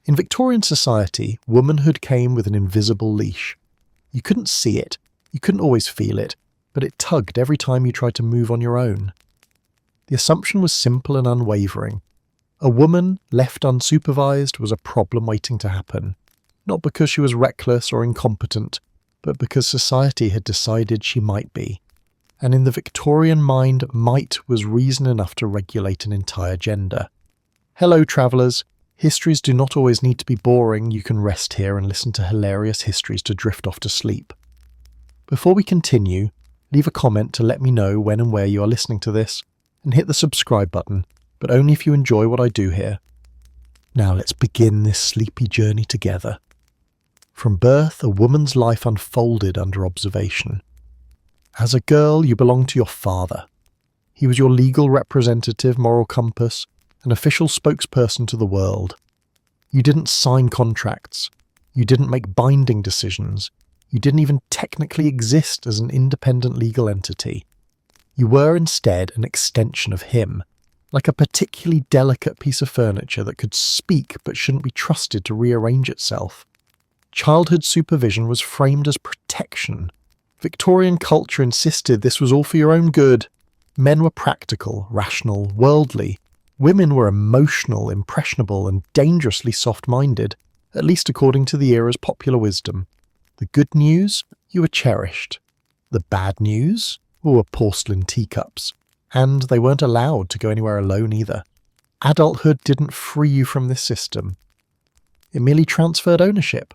In Victorian society, womanhood came with an invisible leash. You couldn't see it, you couldn't always feel it, but it tugged every time you tried to move on your own. The assumption was simple and unwavering. A woman, left unsupervised, was a problem waiting to happen, not because she was reckless or incompetent, but because society had decided she might be. And in the Victorian mind, might was reason enough to regulate an entire gender. Hello, travellers. Histories do not always need to be boring. You can rest here and listen to hilarious histories to drift off to sleep. Before we continue, leave a comment to let me know when and where you are listening to this, and hit the subscribe button, but only if you enjoy what I do here. Now let's begin this sleepy journey together. From birth, a woman's life unfolded under observation. As a girl, you belonged to your father. He was your legal representative, moral compass, an official spokesperson to the world. You didn't sign contracts. You didn't make binding decisions. You didn't even technically exist as an independent legal entity. You were instead an extension of him, like a particularly delicate piece of furniture that could speak but shouldn't be trusted to rearrange itself. Childhood supervision was framed as protection. Victorian culture insisted this was all for your own good. Men were practical, rational, worldly. Women were emotional, impressionable, and dangerously soft-minded, at least according to the era's popular wisdom. The good news? You were cherished. The bad news? Were porcelain teacups. And they weren't allowed to go anywhere alone either. Adulthood didn't free you from this system. It merely transferred ownership.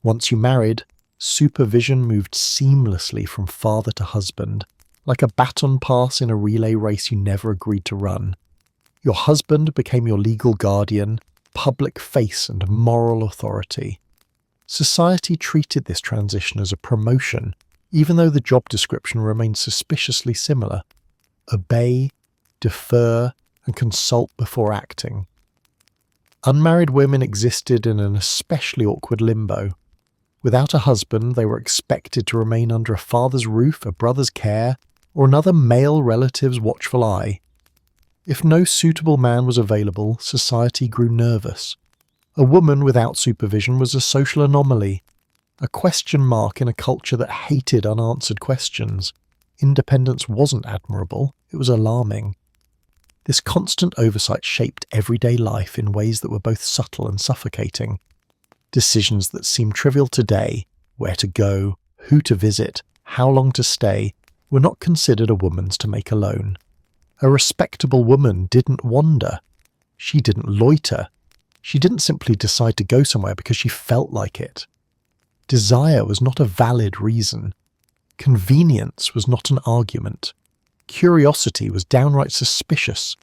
Once you married, supervision moved seamlessly from father to husband, like a baton pass in a relay race you never agreed to run. Your husband became your legal guardian, public face and moral authority. Society treated this transition as a promotion, even though the job description remained suspiciously similar. Obey, defer, and consult before acting. Unmarried women existed in an especially awkward limbo. Without a husband, they were expected to remain under a father's roof, a brother's care, or another male relative's watchful eye. If no suitable man was available, society grew nervous. A woman without supervision was a social anomaly, a question mark in a culture that hated unanswered questions. Independence wasn't admirable, it was alarming. This constant oversight shaped everyday life in ways that were both subtle and suffocating. Decisions that seem trivial today, where to go, who to visit, how long to stay, were not considered a woman's to make alone. A respectable woman didn't wander. She didn't loiter. She didn't simply decide to go somewhere because she felt like it. Desire was not a valid reason. Convenience was not an argument. Curiosity was downright suspicious.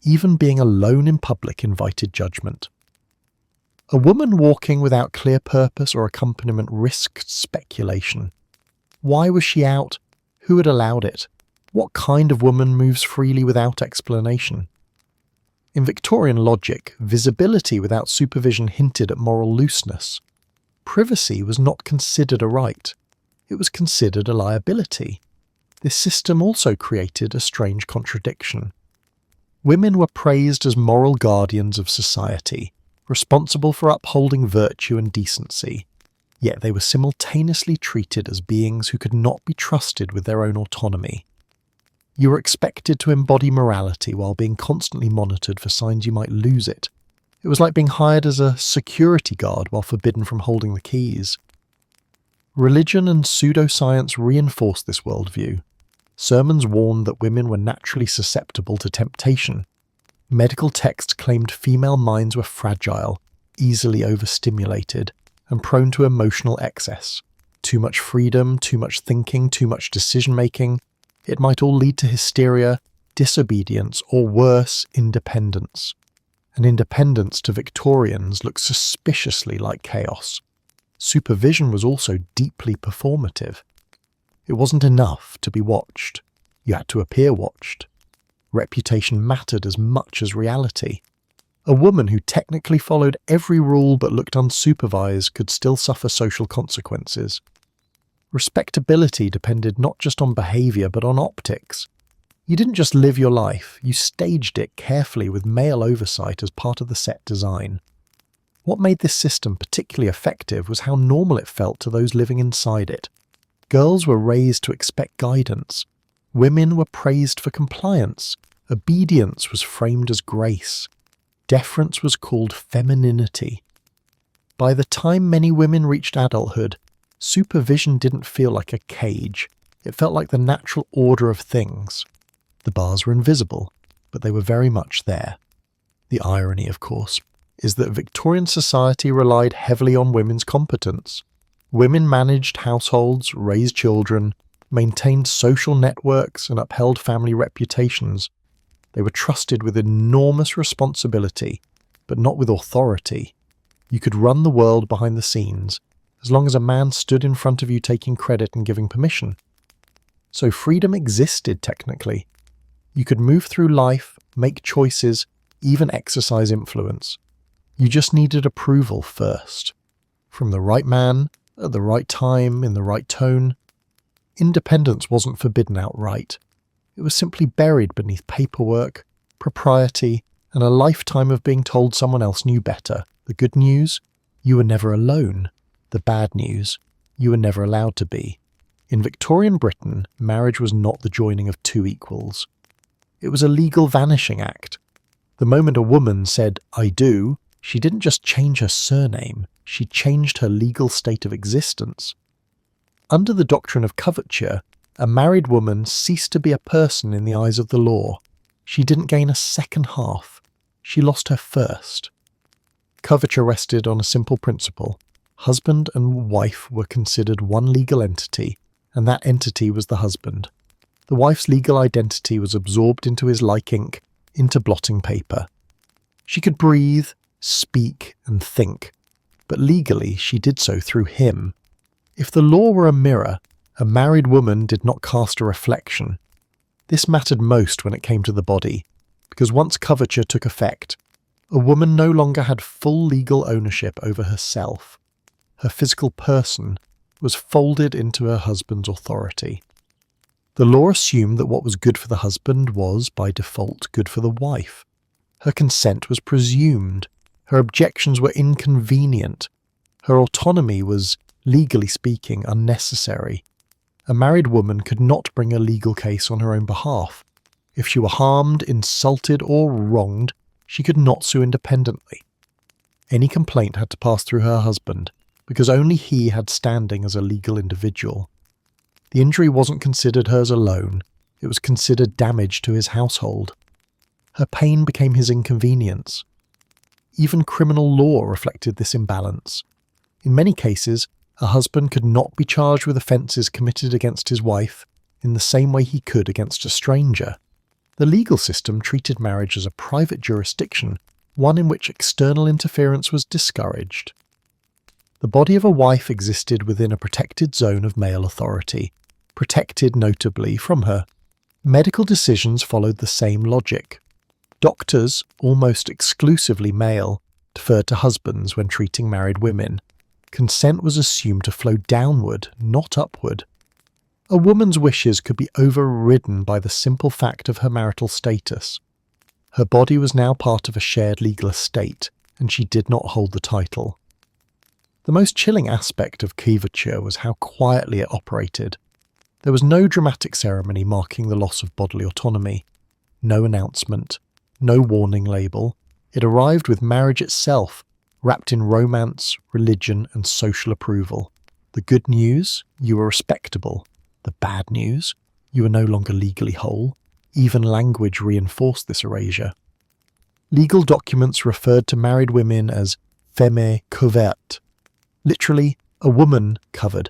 Even being alone in public invited judgment. A woman walking without clear purpose or accompaniment risked speculation. Why was she out? Who had allowed it? What kind of woman moves freely without explanation? In Victorian logic, visibility without supervision hinted at moral looseness. Privacy was not considered a right. It was considered a liability. This system also created a strange contradiction. Women were praised as moral guardians of society, responsible for upholding virtue and decency, yet they were simultaneously treated as beings who could not be trusted with their own autonomy. You were expected to embody morality while being constantly monitored for signs you might lose it. It was like being hired as a security guard while forbidden from holding the keys. Religion and pseudoscience reinforced this worldview. Sermons warned that women were naturally susceptible to temptation. Medical texts claimed female minds were fragile, easily overstimulated, and prone to emotional excess. Too much freedom, too much thinking, too much decision-making. It might all lead to hysteria, disobedience, or worse, independence. And independence to Victorians looked suspiciously like chaos. Supervision was also deeply performative. It wasn't enough to be watched. You had to appear watched. Reputation mattered as much as reality. A woman who technically followed every rule but looked unsupervised could still suffer social consequences. Respectability depended not just on behaviour but on optics. You didn't just live your life, you staged it carefully with male oversight as part of the set design. What made this system particularly effective was how normal it felt to those living inside it. Girls were raised to expect guidance. Women were praised for compliance. Obedience was framed as grace. Deference was called femininity. By the time many women reached adulthood, supervision didn't feel like a cage. It felt like the natural order of things. The bars were invisible, but they were very much there. The irony, of course, is that Victorian society relied heavily on women's competence. Women managed households, raised children, maintained social networks, and upheld family reputations. They were trusted with enormous responsibility, but not with authority. You could run the world behind the scenes, as long as a man stood in front of you taking credit and giving permission. So freedom existed technically. You could move through life, make choices, even exercise influence. You just needed approval first. From the right man, at the right time, in the right tone. Independence wasn't forbidden outright. It was simply buried beneath paperwork, propriety, and a lifetime of being told someone else knew better. The good news? You were never alone. The bad news? You were never allowed to be. In Victorian Britain, marriage was not the joining of two equals. It was a legal vanishing act. The moment a woman said, "I do," she didn't just change her surname, she changed her legal state of existence. Under the doctrine of coverture, a married woman ceased to be a person in the eyes of the law. She didn't gain a second half. She lost her first. Coverture rested on a simple principle. Husband and wife were considered one legal entity, and that entity was the husband. The wife's legal identity was absorbed into his like ink, into blotting paper. She could breathe, speak, and think, but legally she did so through him. If the law were a mirror, a married woman did not cast a reflection. This mattered most when it came to the body, because once coverture took effect, a woman no longer had full legal ownership over herself. Her physical person was folded into her husband's authority. The law assumed that what was good for the husband was, by default, good for the wife. Her consent was presumed. Her objections were inconvenient. Her autonomy was, legally speaking, unnecessary. A married woman could not bring a legal case on her own behalf. If she were harmed, insulted, or wronged, she could not sue independently. Any complaint had to pass through her husband, because only he had standing as a legal individual. The injury wasn't considered hers alone, it was considered damage to his household. Her pain became his inconvenience. Even criminal law reflected this imbalance. In many cases, a husband could not be charged with offences committed against his wife in the same way he could against a stranger. The legal system treated marriage as a private jurisdiction, one in which external interference was discouraged. The body of a wife existed within a protected zone of male authority, protected notably from her. Medical decisions followed the same logic. Doctors, almost exclusively male, deferred to husbands when treating married women. Consent was assumed to flow downward, not upward. A woman's wishes could be overridden by the simple fact of her marital status. Her body was now part of a shared legal estate, and she did not hold the title. The most chilling aspect of coverture was how quietly it operated. There was no dramatic ceremony marking the loss of bodily autonomy. No announcement. No warning label. It arrived with marriage itself, wrapped in romance, religion, and social approval. The good news? You were respectable. The bad news? You were no longer legally whole. Even language reinforced this erasure. Legal documents referred to married women as femme couverte. Literally, a woman covered.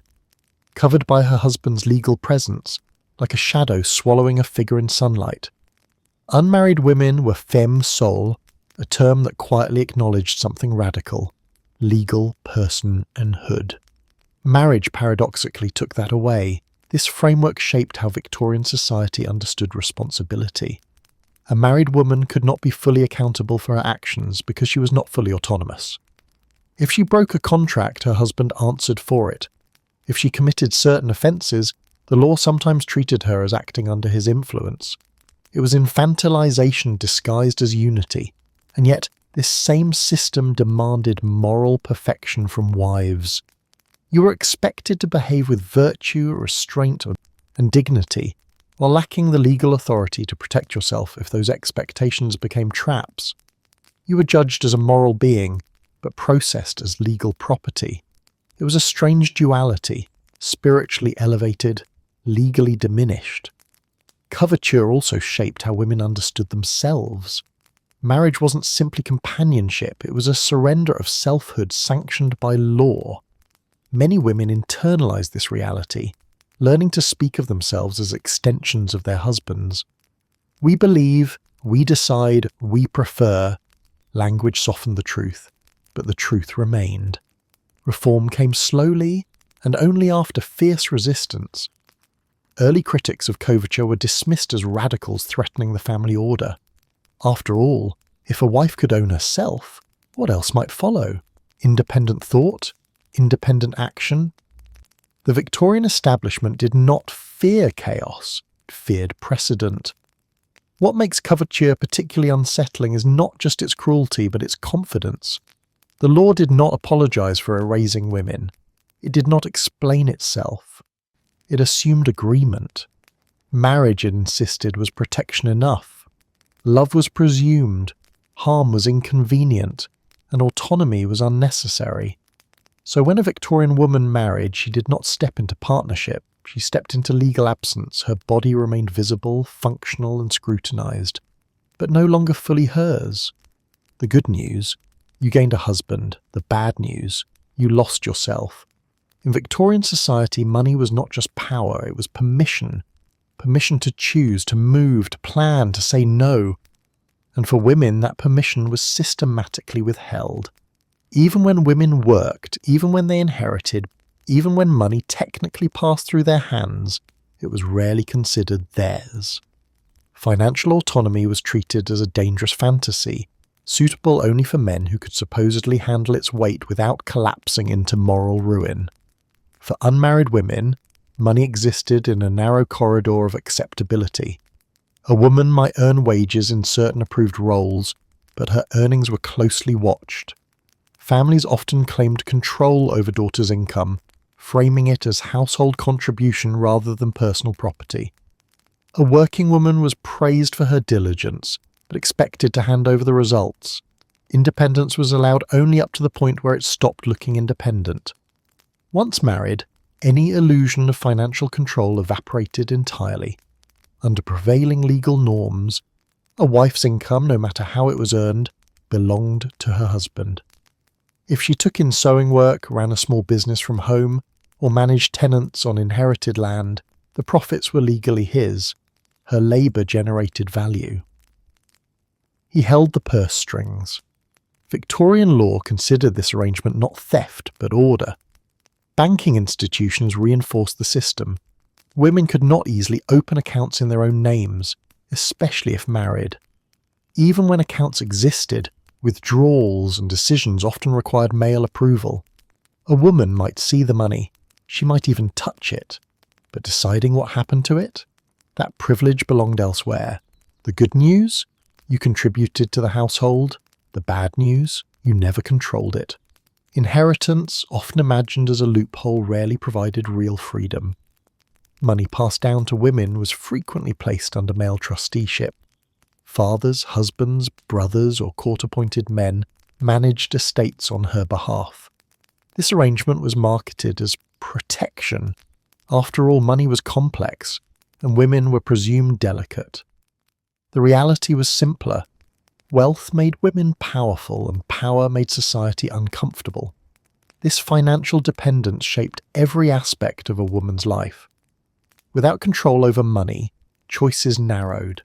Covered by her husband's legal presence, like a shadow swallowing a figure in sunlight. Unmarried women were femme sole, a term that quietly acknowledged something radical: legal personhood. Marriage paradoxically took that away. This framework shaped how Victorian society understood responsibility. A married woman could not be fully accountable for her actions because she was not fully autonomous. If she broke a contract, her husband answered for it. If she committed certain offences, the law sometimes treated her as acting under his influence. It was infantilization disguised as unity, and yet This same system demanded moral perfection from wives. You were expected to behave with virtue, restraint, and dignity, while lacking the legal authority to protect yourself if those expectations became traps. You were judged as a moral being, but processed as legal property. It was a strange duality, spiritually elevated, legally diminished. Coverture also shaped how women understood themselves. Marriage wasn't simply companionship, it was a surrender of selfhood sanctioned by law. Many women internalized this reality, learning to speak of themselves as extensions of their husbands. We believe, we decide, we prefer. Language softened the truth, but the truth remained. Reform came slowly, and only after fierce resistance. Early critics of coverture were dismissed as radicals threatening the family order. After all, if a wife could own herself, what else might follow? Independent thought? Independent action? The Victorian establishment did not fear chaos, it feared precedent. What makes coverture particularly unsettling is not just its cruelty, but its confidence. The law did not apologize for erasing women. It did not explain itself. It assumed agreement. Marriage, it insisted, was protection enough. Love was presumed, harm was inconvenient, and autonomy was unnecessary. So when a Victorian woman married, she did not step into partnership. She stepped into legal absence. Her body remained visible, functional, and scrutinized, but no longer fully hers. The good news, you gained a husband. The bad news, you lost yourself. In Victorian society, money was not just power, it was permission. Permission to choose, to move, to plan, to say no. And for women, that permission was systematically withheld. Even when women worked, even when they inherited, even when money technically passed through their hands, it was rarely considered theirs. Financial autonomy was treated as a dangerous fantasy, suitable only for men who could supposedly handle its weight without collapsing into moral ruin. For unmarried women, money existed in a narrow corridor of acceptability. A woman might earn wages in certain approved roles, but her earnings were closely watched. Families often claimed control over daughters' income, framing it as household contribution rather than personal property. A working woman was praised for her diligence, but expected to hand over the results. Independence was allowed only up to the point where it stopped looking independent. Once married, any illusion of financial control evaporated entirely. Under prevailing legal norms, a wife's income, no matter how it was earned, belonged to her husband. If she took in sewing work, ran a small business from home, or managed tenants on inherited land, the profits were legally his. Her labour generated value. He held the purse strings. Victorian law considered this arrangement not theft, but order. Banking institutions reinforced the system. Women could not easily open accounts in their own names, especially if married. Even when accounts existed, withdrawals and decisions often required male approval. A woman might see the money, she might even touch it, but deciding what happened to it? That privilege belonged elsewhere. The good news? You contributed to the household. The bad news? You never controlled it. Inheritance, often imagined as a loophole, rarely provided real freedom. Money passed down to women was frequently placed under male trusteeship. Fathers, husbands, brothers, or court-appointed men managed estates on her behalf. This arrangement was marketed as protection. After all, money was complex, and women were presumed delicate. The reality was simpler. Wealth made women powerful, and power made society uncomfortable. This financial dependence shaped every aspect of a woman's life. Without control over money, choices narrowed.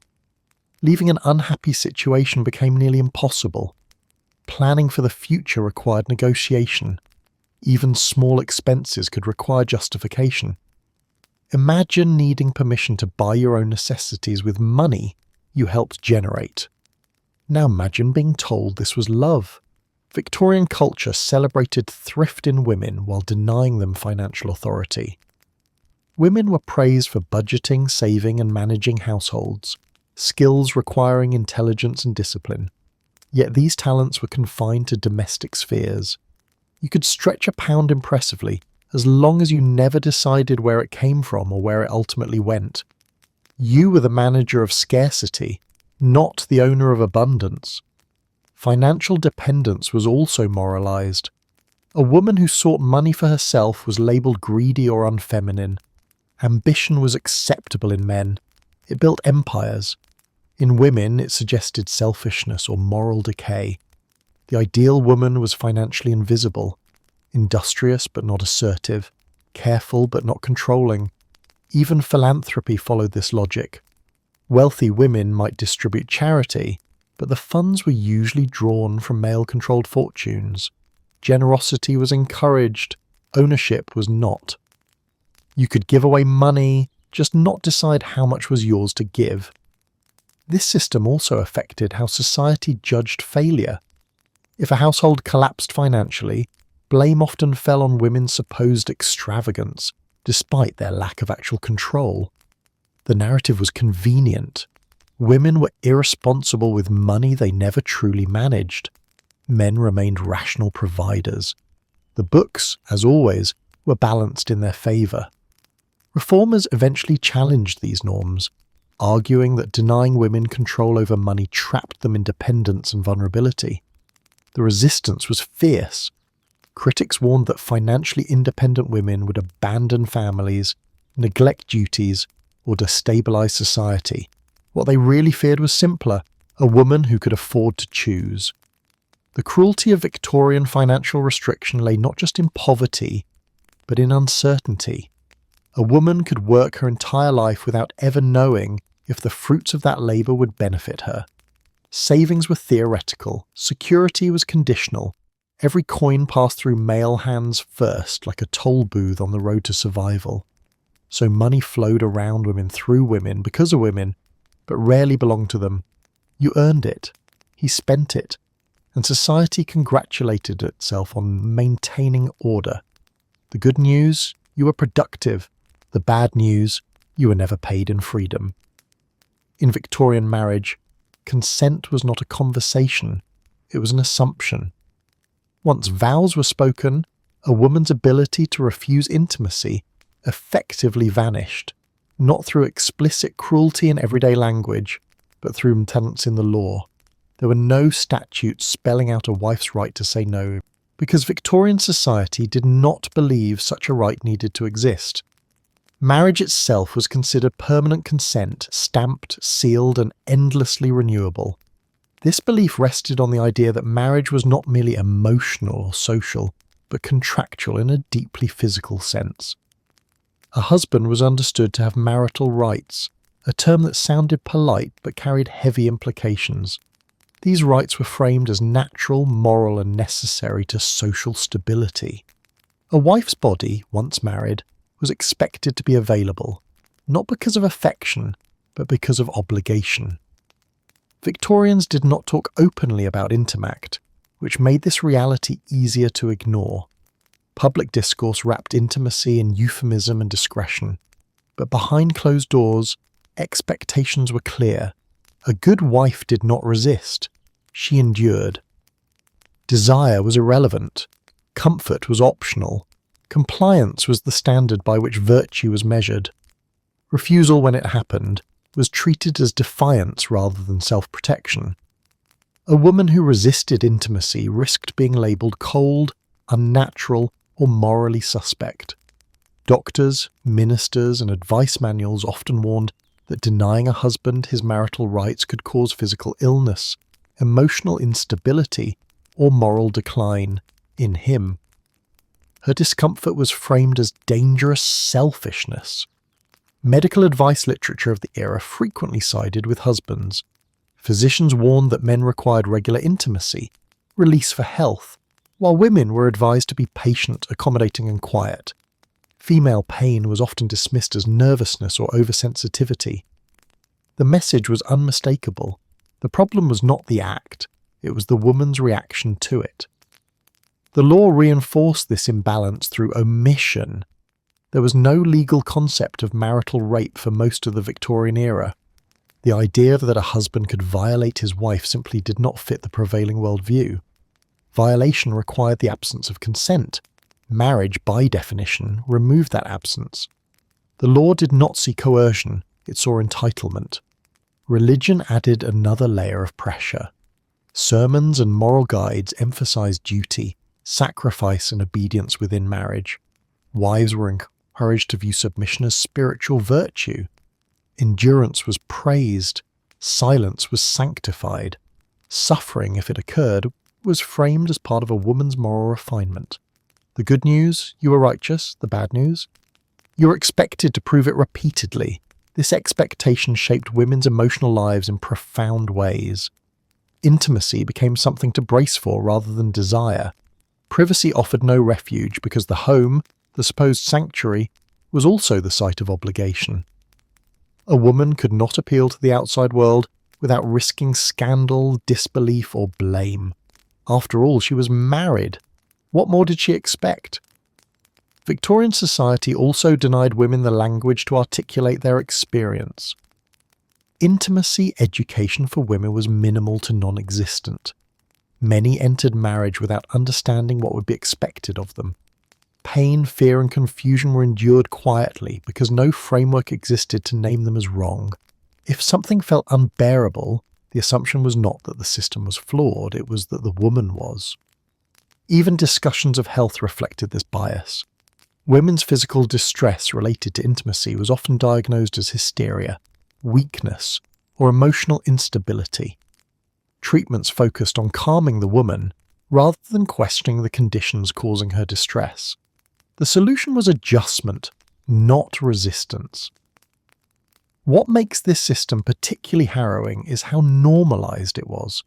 Leaving an unhappy situation became nearly impossible. Planning for the future required negotiation. Even small expenses could require justification. Imagine needing permission to buy your own necessities with money you helped generate. Now imagine being told this was love. Victorian culture celebrated thrift in women while denying them financial authority. Women were praised for budgeting, saving, and managing households, skills requiring intelligence and discipline. Yet these talents were confined to domestic spheres. You could stretch a pound impressively as long as you never decided where it came from or where it ultimately went. You were the manager of scarcity, not the owner of abundance. Financial dependence was also moralized. A woman who sought money for herself was labeled greedy or unfeminine. Ambition was acceptable in men. It built empires. In women, it suggested selfishness or moral decay. The ideal woman was financially invisible, industrious but not assertive, careful but not controlling. Even philanthropy followed this logic. Wealthy women might distribute charity, but the funds were usually drawn from male-controlled fortunes. Generosity was encouraged, ownership was not. You could give away money, just not decide how much was yours to give. This system also affected how society judged failure. If a household collapsed financially, blame often fell on women's supposed extravagance, despite their lack of actual control. The narrative was convenient. Women were irresponsible with money they never truly managed. Men remained rational providers. The books, as always, were balanced in their favour. Reformers eventually challenged these norms, arguing that denying women control over money trapped them in dependence and vulnerability. The resistance was fierce. Critics warned that financially independent women would abandon families, neglect duties, or destabilise society. What they really feared was simpler: a woman who could afford to choose. The cruelty of Victorian financial restriction lay not just in poverty, but in uncertainty. A woman could work her entire life without ever knowing if the fruits of that labour would benefit her. Savings were theoretical, security was conditional. Every coin passed through male hands first, like a toll booth on the road to survival. So money flowed around women through women because of women, but rarely belonged to them. You earned it. He spent it. And society congratulated itself on maintaining order. The good news, you were productive. The bad news, you were never paid in freedom. In Victorian marriage, consent was not a conversation, it was an assumption. Once vows were spoken, a woman's ability to refuse intimacy effectively vanished, not through explicit cruelty in everyday language, but through tenets in the law. There were no statutes spelling out a wife's right to say no, because Victorian society did not believe such a right needed to exist. Marriage itself was considered permanent consent, stamped, sealed, and endlessly renewable. This belief rested on the idea that marriage was not merely emotional or social, but contractual in a deeply physical sense. A husband was understood to have marital rights, a term that sounded polite but carried heavy implications. These rights were framed as natural, moral, and necessary to social stability. A wife's body, once married, was expected to be available, not because of affection, but because of obligation. Victorians did not talk openly about intimact, which made this reality easier to ignore. Public discourse wrapped intimacy in euphemism and discretion, but behind closed doors, expectations were clear. A good wife did not resist, she endured. Desire was irrelevant, comfort was optional, compliance was the standard by which virtue was measured. Refusal, when it happened, was treated as defiance rather than self-protection. A woman who resisted intimacy risked being labelled cold, unnatural, or morally suspect. Doctors, ministers, and advice manuals often warned that denying a husband his marital rights could cause physical illness, emotional instability, or moral decline in him. Her discomfort was framed as dangerous selfishness. Medical advice literature of the era frequently sided with husbands. Physicians warned that men required regular intimacy, release for health, while women were advised to be patient, accommodating, and quiet. Female pain was often dismissed as nervousness or oversensitivity. The message was unmistakable. The problem was not the act, it was the woman's reaction to it. The law reinforced this imbalance through omission. There was no legal concept of marital rape for most of the Victorian era. The idea that a husband could violate his wife simply did not fit the prevailing worldview. Violation required the absence of consent. Marriage, by definition, removed that absence. The law did not see coercion, it saw entitlement. Religion added another layer of pressure. Sermons and moral guides emphasized duty, sacrifice and obedience within marriage. Wives were encouraged to view submission as spiritual virtue. Endurance was praised. Silence was sanctified. Suffering, if it occurred, was framed as part of a woman's moral refinement. The good news, you were righteous. The bad news, you were expected to prove it repeatedly. This expectation shaped women's emotional lives in profound ways. Intimacy became something to brace for rather than desire. Privacy offered no refuge because the home, the supposed sanctuary, was also the site of obligation. A woman could not appeal to the outside world without risking scandal, disbelief, or blame. After all, she was married. What more did she expect? Victorian society also denied women the language to articulate their experience. Intimacy education for women was minimal to non-existent. Many entered marriage without understanding what would be expected of them. Pain, fear, and confusion were endured quietly because no framework existed to name them as wrong. If something felt unbearable, the assumption was not that the system was flawed, it was that the woman was. Even discussions of health reflected this bias. Women's physical distress related to intimacy was often diagnosed as hysteria, weakness, or emotional instability. Treatments focused on calming the woman rather than questioning the conditions causing her distress. The solution was adjustment, not resistance. What makes this system particularly harrowing is how normalized it was.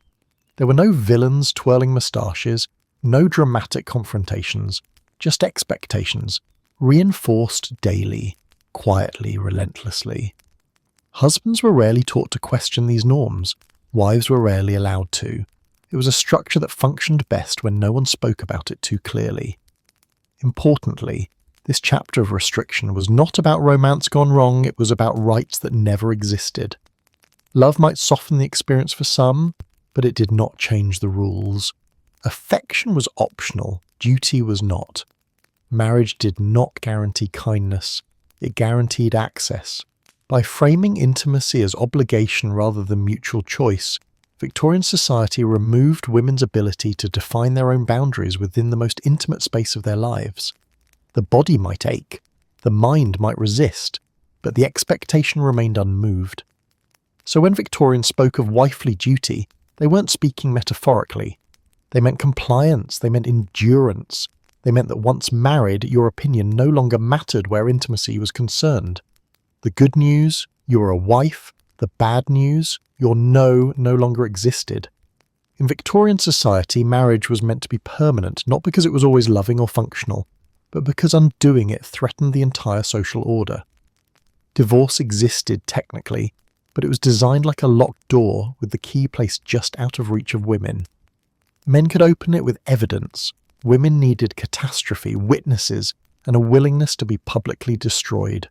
There were no villains twirling moustaches, no dramatic confrontations, just expectations, reinforced daily, quietly, relentlessly. Husbands were rarely taught to question these norms. Wives were rarely allowed to. It was a structure that functioned best when no one spoke about it too clearly. Importantly, this chapter of restriction was not about romance gone wrong, it was about rights that never existed. Love might soften the experience for some, but it did not change the rules. Affection was optional, duty was not. Marriage did not guarantee kindness, it guaranteed access. By framing intimacy as obligation rather than mutual choice, Victorian society removed women's ability to define their own boundaries within the most intimate space of their lives. The body might ache, the mind might resist, but the expectation remained unmoved. So when Victorians spoke of wifely duty, they weren't speaking metaphorically. They meant compliance, they meant endurance, they meant that once married, your opinion no longer mattered where intimacy was concerned. The good news, you were a wife. The bad news, your no longer existed. In Victorian society, marriage was meant to be permanent, not because it was always loving or functional, but because undoing it threatened the entire social order. Divorce existed technically, but it was designed like a locked door with the key placed just out of reach of women. Men could open it with evidence. Women needed catastrophe, witnesses, and a willingness to be publicly destroyed.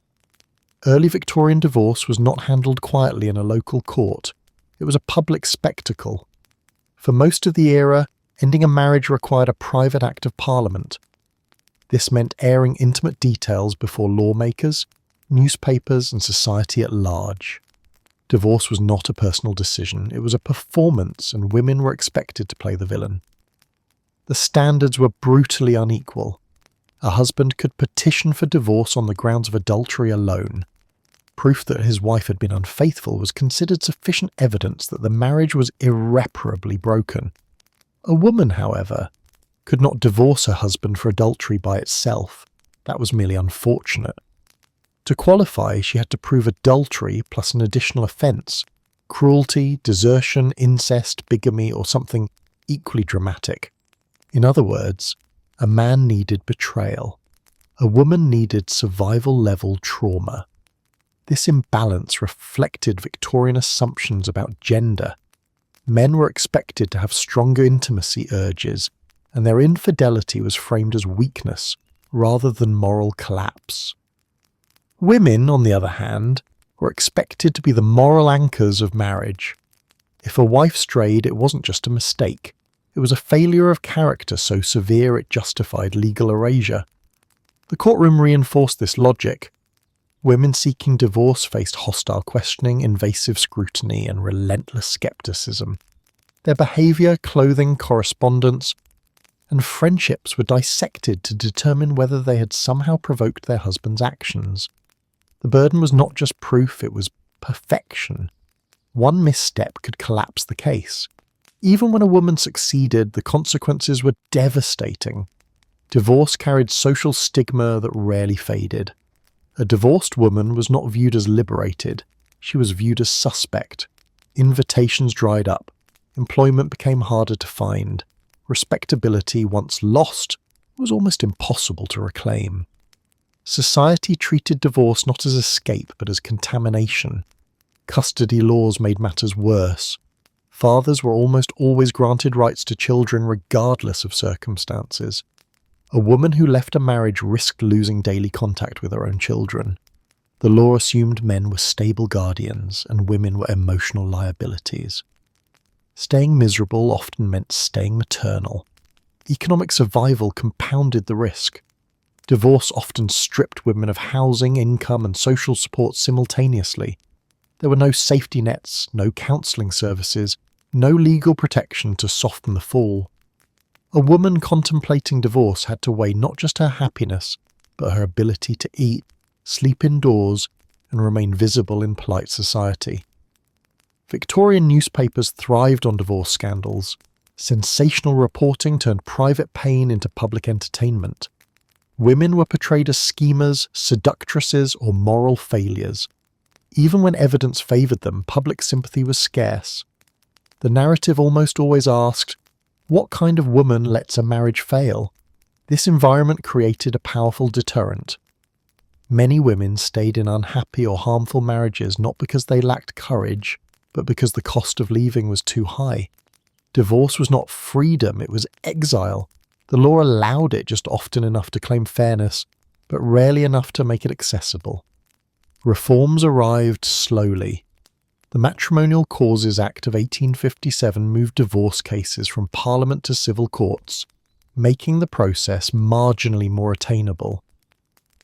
Early Victorian divorce was not handled quietly in a local court. It was a public spectacle. For most of the era, ending a marriage required a private act of Parliament. This meant airing intimate details before lawmakers, newspapers, and society at large. Divorce was not a personal decision, it was a performance, and women were expected to play the villain. The standards were brutally unequal. A husband could petition for divorce on the grounds of adultery alone. Proof that his wife had been unfaithful was considered sufficient evidence that the marriage was irreparably broken. A woman, however, could not divorce her husband for adultery by itself. That was merely unfortunate. To qualify, she had to prove adultery plus an additional offence: cruelty, desertion, incest, bigamy, or something equally dramatic. In other words, a man needed betrayal. A woman needed survival-level trauma. This imbalance reflected Victorian assumptions about gender. Men were expected to have stronger intimacy urges, and their infidelity was framed as weakness rather than moral collapse. Women, on the other hand, were expected to be the moral anchors of marriage. If a wife strayed, it wasn't just a mistake. It was a failure of character so severe it justified legal erasure. The courtroom reinforced this logic. Women seeking divorce faced hostile questioning, invasive scrutiny, and relentless skepticism. Their behaviour, clothing, correspondence, and friendships were dissected to determine whether they had somehow provoked their husband's actions. The burden was not just proof, it was perfection. One misstep could collapse the case. Even when a woman succeeded, the consequences were devastating. Divorce carried social stigma that rarely faded. A divorced woman was not viewed as liberated, she was viewed as suspect. Invitations dried up. Employment became harder to find. Respectability, once lost, was almost impossible to reclaim. Society treated divorce not as escape but as contamination. Custody laws made matters worse. Fathers were almost always granted rights to children regardless of circumstances. A woman who left a marriage risked losing daily contact with her own children. The law assumed men were stable guardians and women were emotional liabilities. Staying miserable often meant staying maternal. Economic survival compounded the risk. Divorce often stripped women of housing, income, and social support simultaneously. There were no safety nets, no counselling services, no legal protection to soften the fall. A woman contemplating divorce had to weigh not just her happiness, but her ability to eat, sleep indoors, and remain visible in polite society. Victorian newspapers thrived on divorce scandals. Sensational reporting turned private pain into public entertainment. Women were portrayed as schemers, seductresses, or moral failures. Even when evidence favoured them, public sympathy was scarce. The narrative almost always asked, what kind of woman lets a marriage fail? This environment created a powerful deterrent. Many women stayed in unhappy or harmful marriages not because they lacked courage, but because the cost of leaving was too high. Divorce was not freedom, it was exile. The law allowed it just often enough to claim fairness, but rarely enough to make it accessible. Reforms arrived slowly. The Matrimonial Causes Act of 1857 moved divorce cases from Parliament to civil courts, making the process marginally more attainable.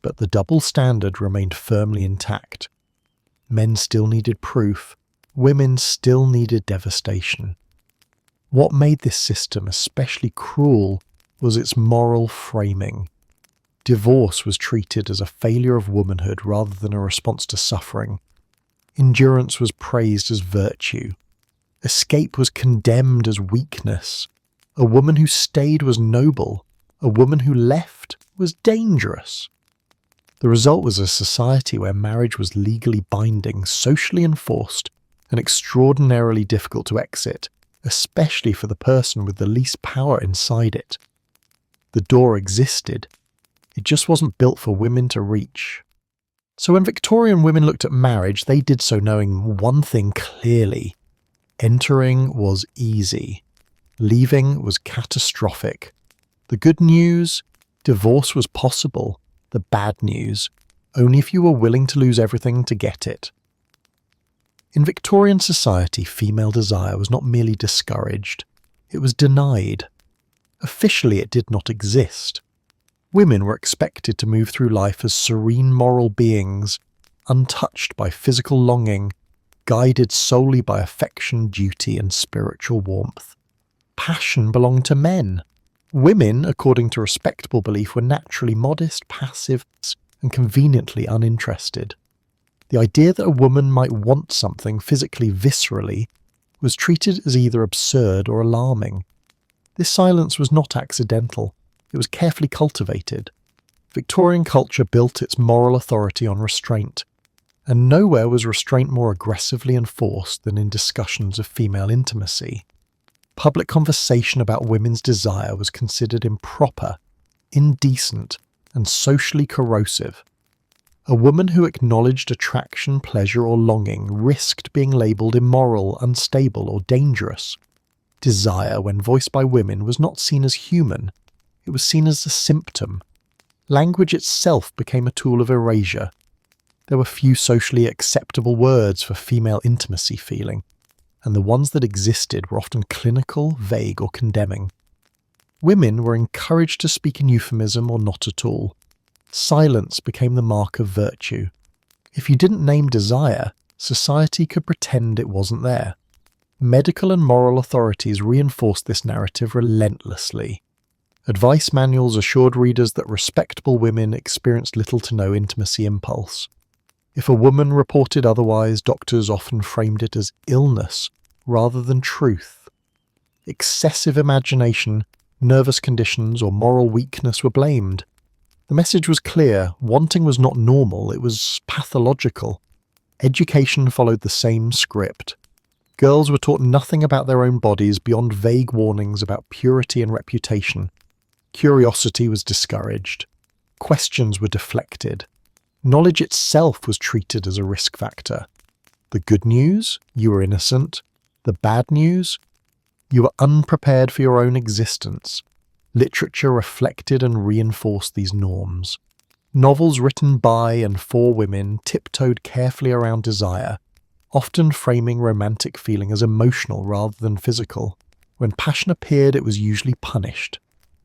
But the double standard remained firmly intact. Men still needed proof, women still needed devastation. What made this system especially cruel was its moral framing. Divorce was treated as a failure of womanhood rather than a response to suffering. Endurance was praised as virtue. Escape was condemned as weakness. A woman who stayed was noble. A woman who left was dangerous. The result was a society where marriage was legally binding, socially enforced, and extraordinarily difficult to exit, especially for the person with the least power inside it. The door existed. It just wasn't built for women to reach. So when Victorian women looked at marriage, they did so knowing one thing clearly. Entering was easy. Leaving was catastrophic. The good news, divorce was possible. The bad news, only if you were willing to lose everything to get it. In Victorian society, female desire was not merely discouraged, it was denied. Officially, it did not exist. Women were expected to move through life as serene moral beings, untouched by physical longing, guided solely by affection, duty, and spiritual warmth. Passion belonged to men. Women, according to respectable belief, were naturally modest, passive, and conveniently uninterested. The idea that a woman might want something physically viscerally was treated as either absurd or alarming. This silence was not accidental. It was carefully cultivated. Victorian culture built its moral authority on restraint, and nowhere was restraint more aggressively enforced than in discussions of female intimacy. Public conversation about women's desire was considered improper, indecent, and socially corrosive. A woman who acknowledged attraction, pleasure, or longing risked being labelled immoral, unstable, or dangerous. Desire, when voiced by women, was not seen as human. It was seen as a symptom. Language itself became a tool of erasure. There were few socially acceptable words for female intimacy feeling, and the ones that existed were often clinical, vague, or condemning. Women were encouraged to speak in euphemism or not at all. Silence became the mark of virtue. If you didn't name desire, society could pretend it wasn't there. Medical and moral authorities reinforced this narrative relentlessly. Advice manuals assured readers that respectable women experienced little to no intimacy impulse. If a woman reported otherwise, doctors often framed it as illness rather than truth. Excessive imagination, nervous conditions, or moral weakness were blamed. The message was clear: wanting was not normal, it was pathological. Education followed the same script. Girls were taught nothing about their own bodies beyond vague warnings about purity and reputation. Curiosity was discouraged. Questions were deflected. Knowledge itself was treated as a risk factor. The good news? You were innocent. The bad news? You were unprepared for your own existence. Literature reflected and reinforced these norms. Novels written by and for women tiptoed carefully around desire, often framing romantic feeling as emotional rather than physical. When passion appeared, it was usually punished.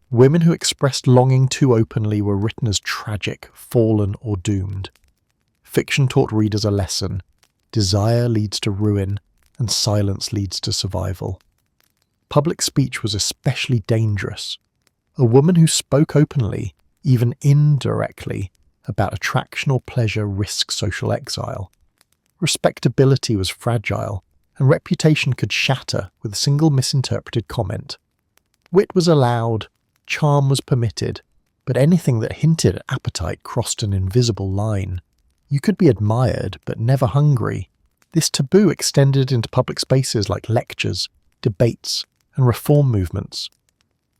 Women who expressed longing too openly were written as tragic, fallen, or doomed. Fiction taught readers a lesson: desire leads to ruin, and silence leads to survival. Public speech was especially dangerous. A woman who spoke openly, even indirectly, about attraction or pleasure risked social exile. Respectability was fragile, and reputation could shatter with a single misinterpreted comment. Wit was allowed, charm was permitted, but anything that hinted at appetite crossed an invisible line. You could be admired, but never hungry. This taboo extended into public spaces like lectures, debates, and reform movements.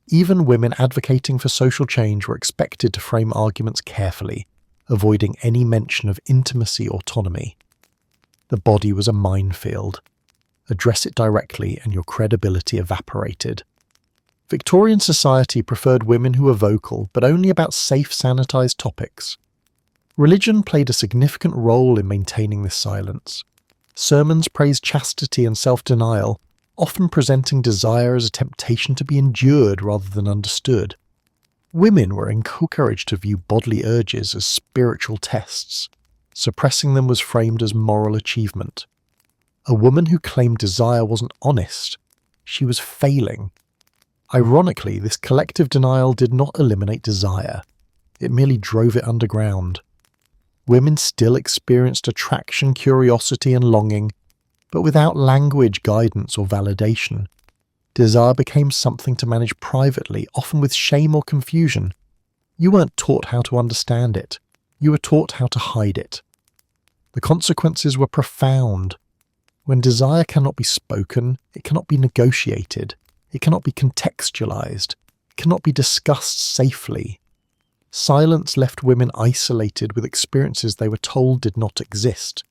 Even women advocating for social change were expected to frame arguments carefully, avoiding any mention of intimacy or autonomy. The body was a minefield. Address it directly and your credibility evaporated. Victorian society preferred women who were vocal, but only about safe, sanitized topics. Religion played a significant role in maintaining this silence. Sermons praised chastity and self-denial, often presenting desire as a temptation to be endured rather than understood. Women were encouraged to view bodily urges as spiritual tests. Suppressing them was framed as moral achievement. A woman who claimed desire wasn't honest. She was failing. Ironically, this collective denial did not eliminate desire. It merely drove it underground. Women still experienced attraction, curiosity, and longing, but without language, guidance, or validation. Desire became something to manage privately, often with shame or confusion. You weren't taught how to understand it. You were taught how to hide it. The consequences were profound. When desire cannot be spoken, it cannot be negotiated, it cannot be contextualized, it cannot be discussed safely. Silence left women isolated with experiences they were told did not exist.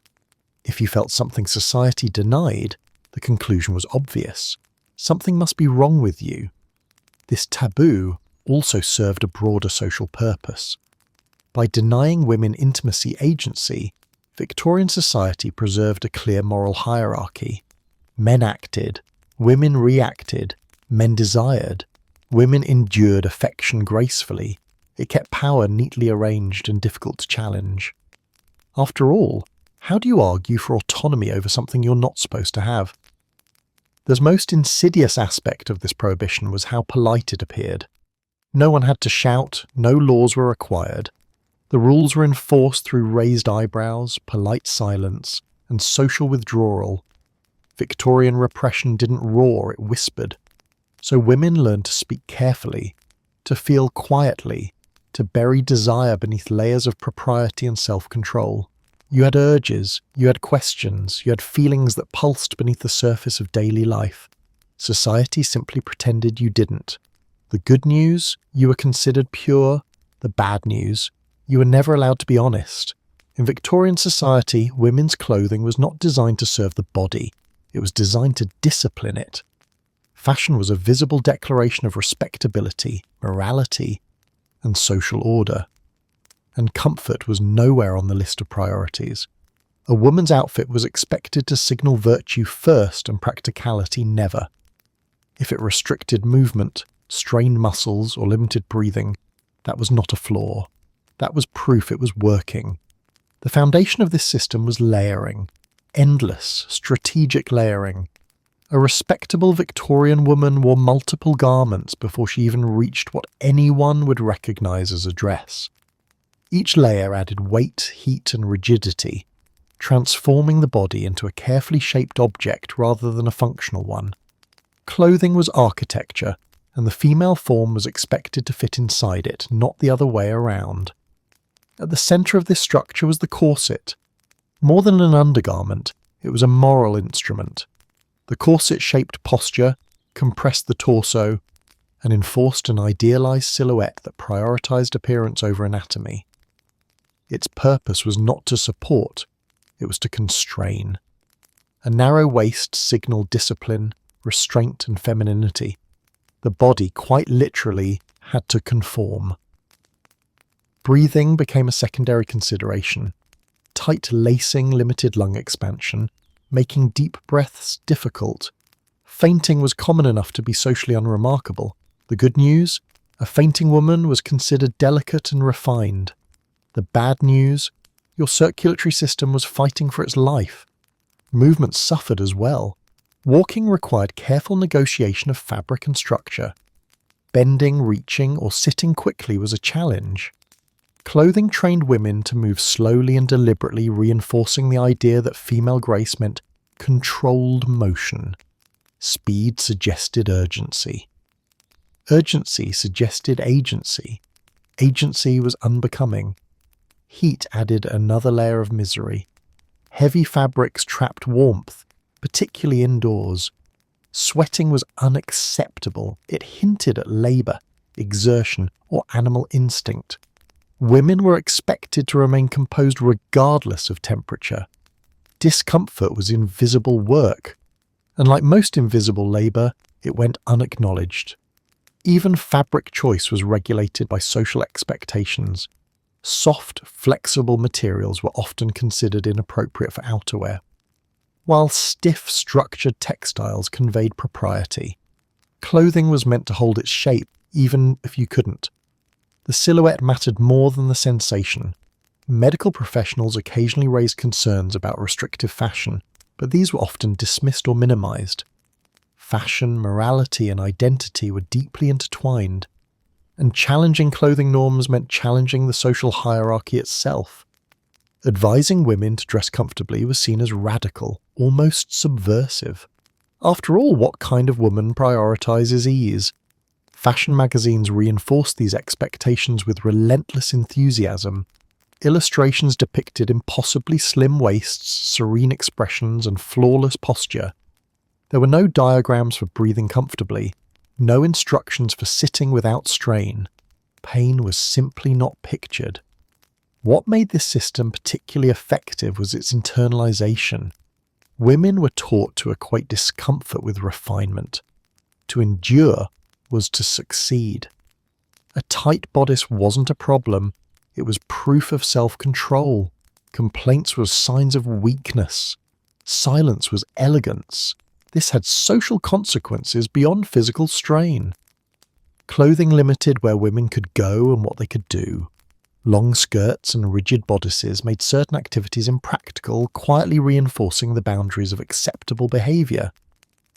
If you felt something society denied, the conclusion was obvious. Something must be wrong with you. This taboo also served a broader social purpose. By denying women intimacy agency, Victorian society preserved a clear moral hierarchy. Men acted, women reacted, men desired, women endured affection gracefully. It kept power neatly arranged and difficult to challenge. After all, how do you argue for autonomy over something you're not supposed to have? The most insidious aspect of this prohibition was how polite it appeared. No one had to shout, no laws were required. The rules were enforced through raised eyebrows, polite silence, and social withdrawal. Victorian repression didn't roar, it whispered. So women learned to speak carefully, to feel quietly, to bury desire beneath layers of propriety and self-control. You had urges, you had questions, you had feelings that pulsed beneath the surface of daily life. Society simply pretended you didn't. The good news, you were considered pure. The bad news, you were never allowed to be honest. In Victorian society, women's clothing was not designed to serve the body. It was designed to discipline it. Fashion was a visible declaration of respectability, morality, and social order. and comfort was nowhere on the list of priorities. A woman's outfit was expected to signal virtue first and practicality never. If it restricted movement, strained muscles, or limited breathing, that was not a flaw. That was proof it was working. The foundation of this system was layering. Endless, strategic layering. A respectable Victorian woman wore multiple garments before she even reached what anyone would recognise as a dress. Each layer added weight, heat, and rigidity, transforming the body into a carefully shaped object rather than a functional one. Clothing was architecture, and the female form was expected to fit inside it, not the other way around. At the centre of this structure was the corset. More than an undergarment, it was a moral instrument. The corset shaped posture, compressed the torso, and enforced an idealised silhouette that prioritised appearance over anatomy. Its purpose was not to support, it was to constrain. A narrow waist signalled discipline, restraint, and femininity. The body, quite literally, had to conform. Breathing became a secondary consideration. Tight lacing limited lung expansion, making deep breaths difficult. Fainting was common enough to be socially unremarkable. The good news? A fainting woman was considered delicate and refined. The bad news? Your circulatory system was fighting for its life. Movement suffered as well. Walking required careful negotiation of fabric and structure. Bending, reaching, or sitting quickly was a challenge. Clothing trained women to move slowly and deliberately, reinforcing the idea that female grace meant controlled motion. Speed suggested urgency. Urgency suggested agency. Agency was unbecoming. Heat added another layer of misery. Heavy fabrics trapped warmth, particularly indoors. Sweating was unacceptable. It hinted at labour, exertion, or animal instinct. Women were expected to remain composed regardless of temperature. Discomfort was invisible work, and like most invisible labour, it went unacknowledged. Even fabric choice was regulated by social expectations. Soft, flexible materials were often considered inappropriate for outerwear, while stiff, structured textiles conveyed propriety. Clothing was meant to hold its shape, even if you couldn't. The silhouette mattered more than the sensation. Medical professionals occasionally raised concerns about restrictive fashion, but these were often dismissed or minimized. Fashion, morality, and identity were deeply intertwined, and challenging clothing norms meant challenging the social hierarchy itself. Advising women to dress comfortably was seen as radical, almost subversive. After all, what kind of woman prioritizes ease? Fashion magazines reinforced these expectations with relentless enthusiasm. Illustrations depicted impossibly slim waists, serene expressions, and flawless posture. There were no diagrams for breathing comfortably, no instructions for sitting without strain. Pain was simply not pictured. What made this system particularly effective was its internalization. Women were taught to equate discomfort with refinement. To endure was to succeed. A tight bodice wasn't a problem, it was proof of self-control. Complaints were signs of weakness. Silence was elegance. This had social consequences beyond physical strain. Clothing limited where women could go and what they could do. Long skirts and rigid bodices made certain activities impractical, quietly reinforcing the boundaries of acceptable behaviour.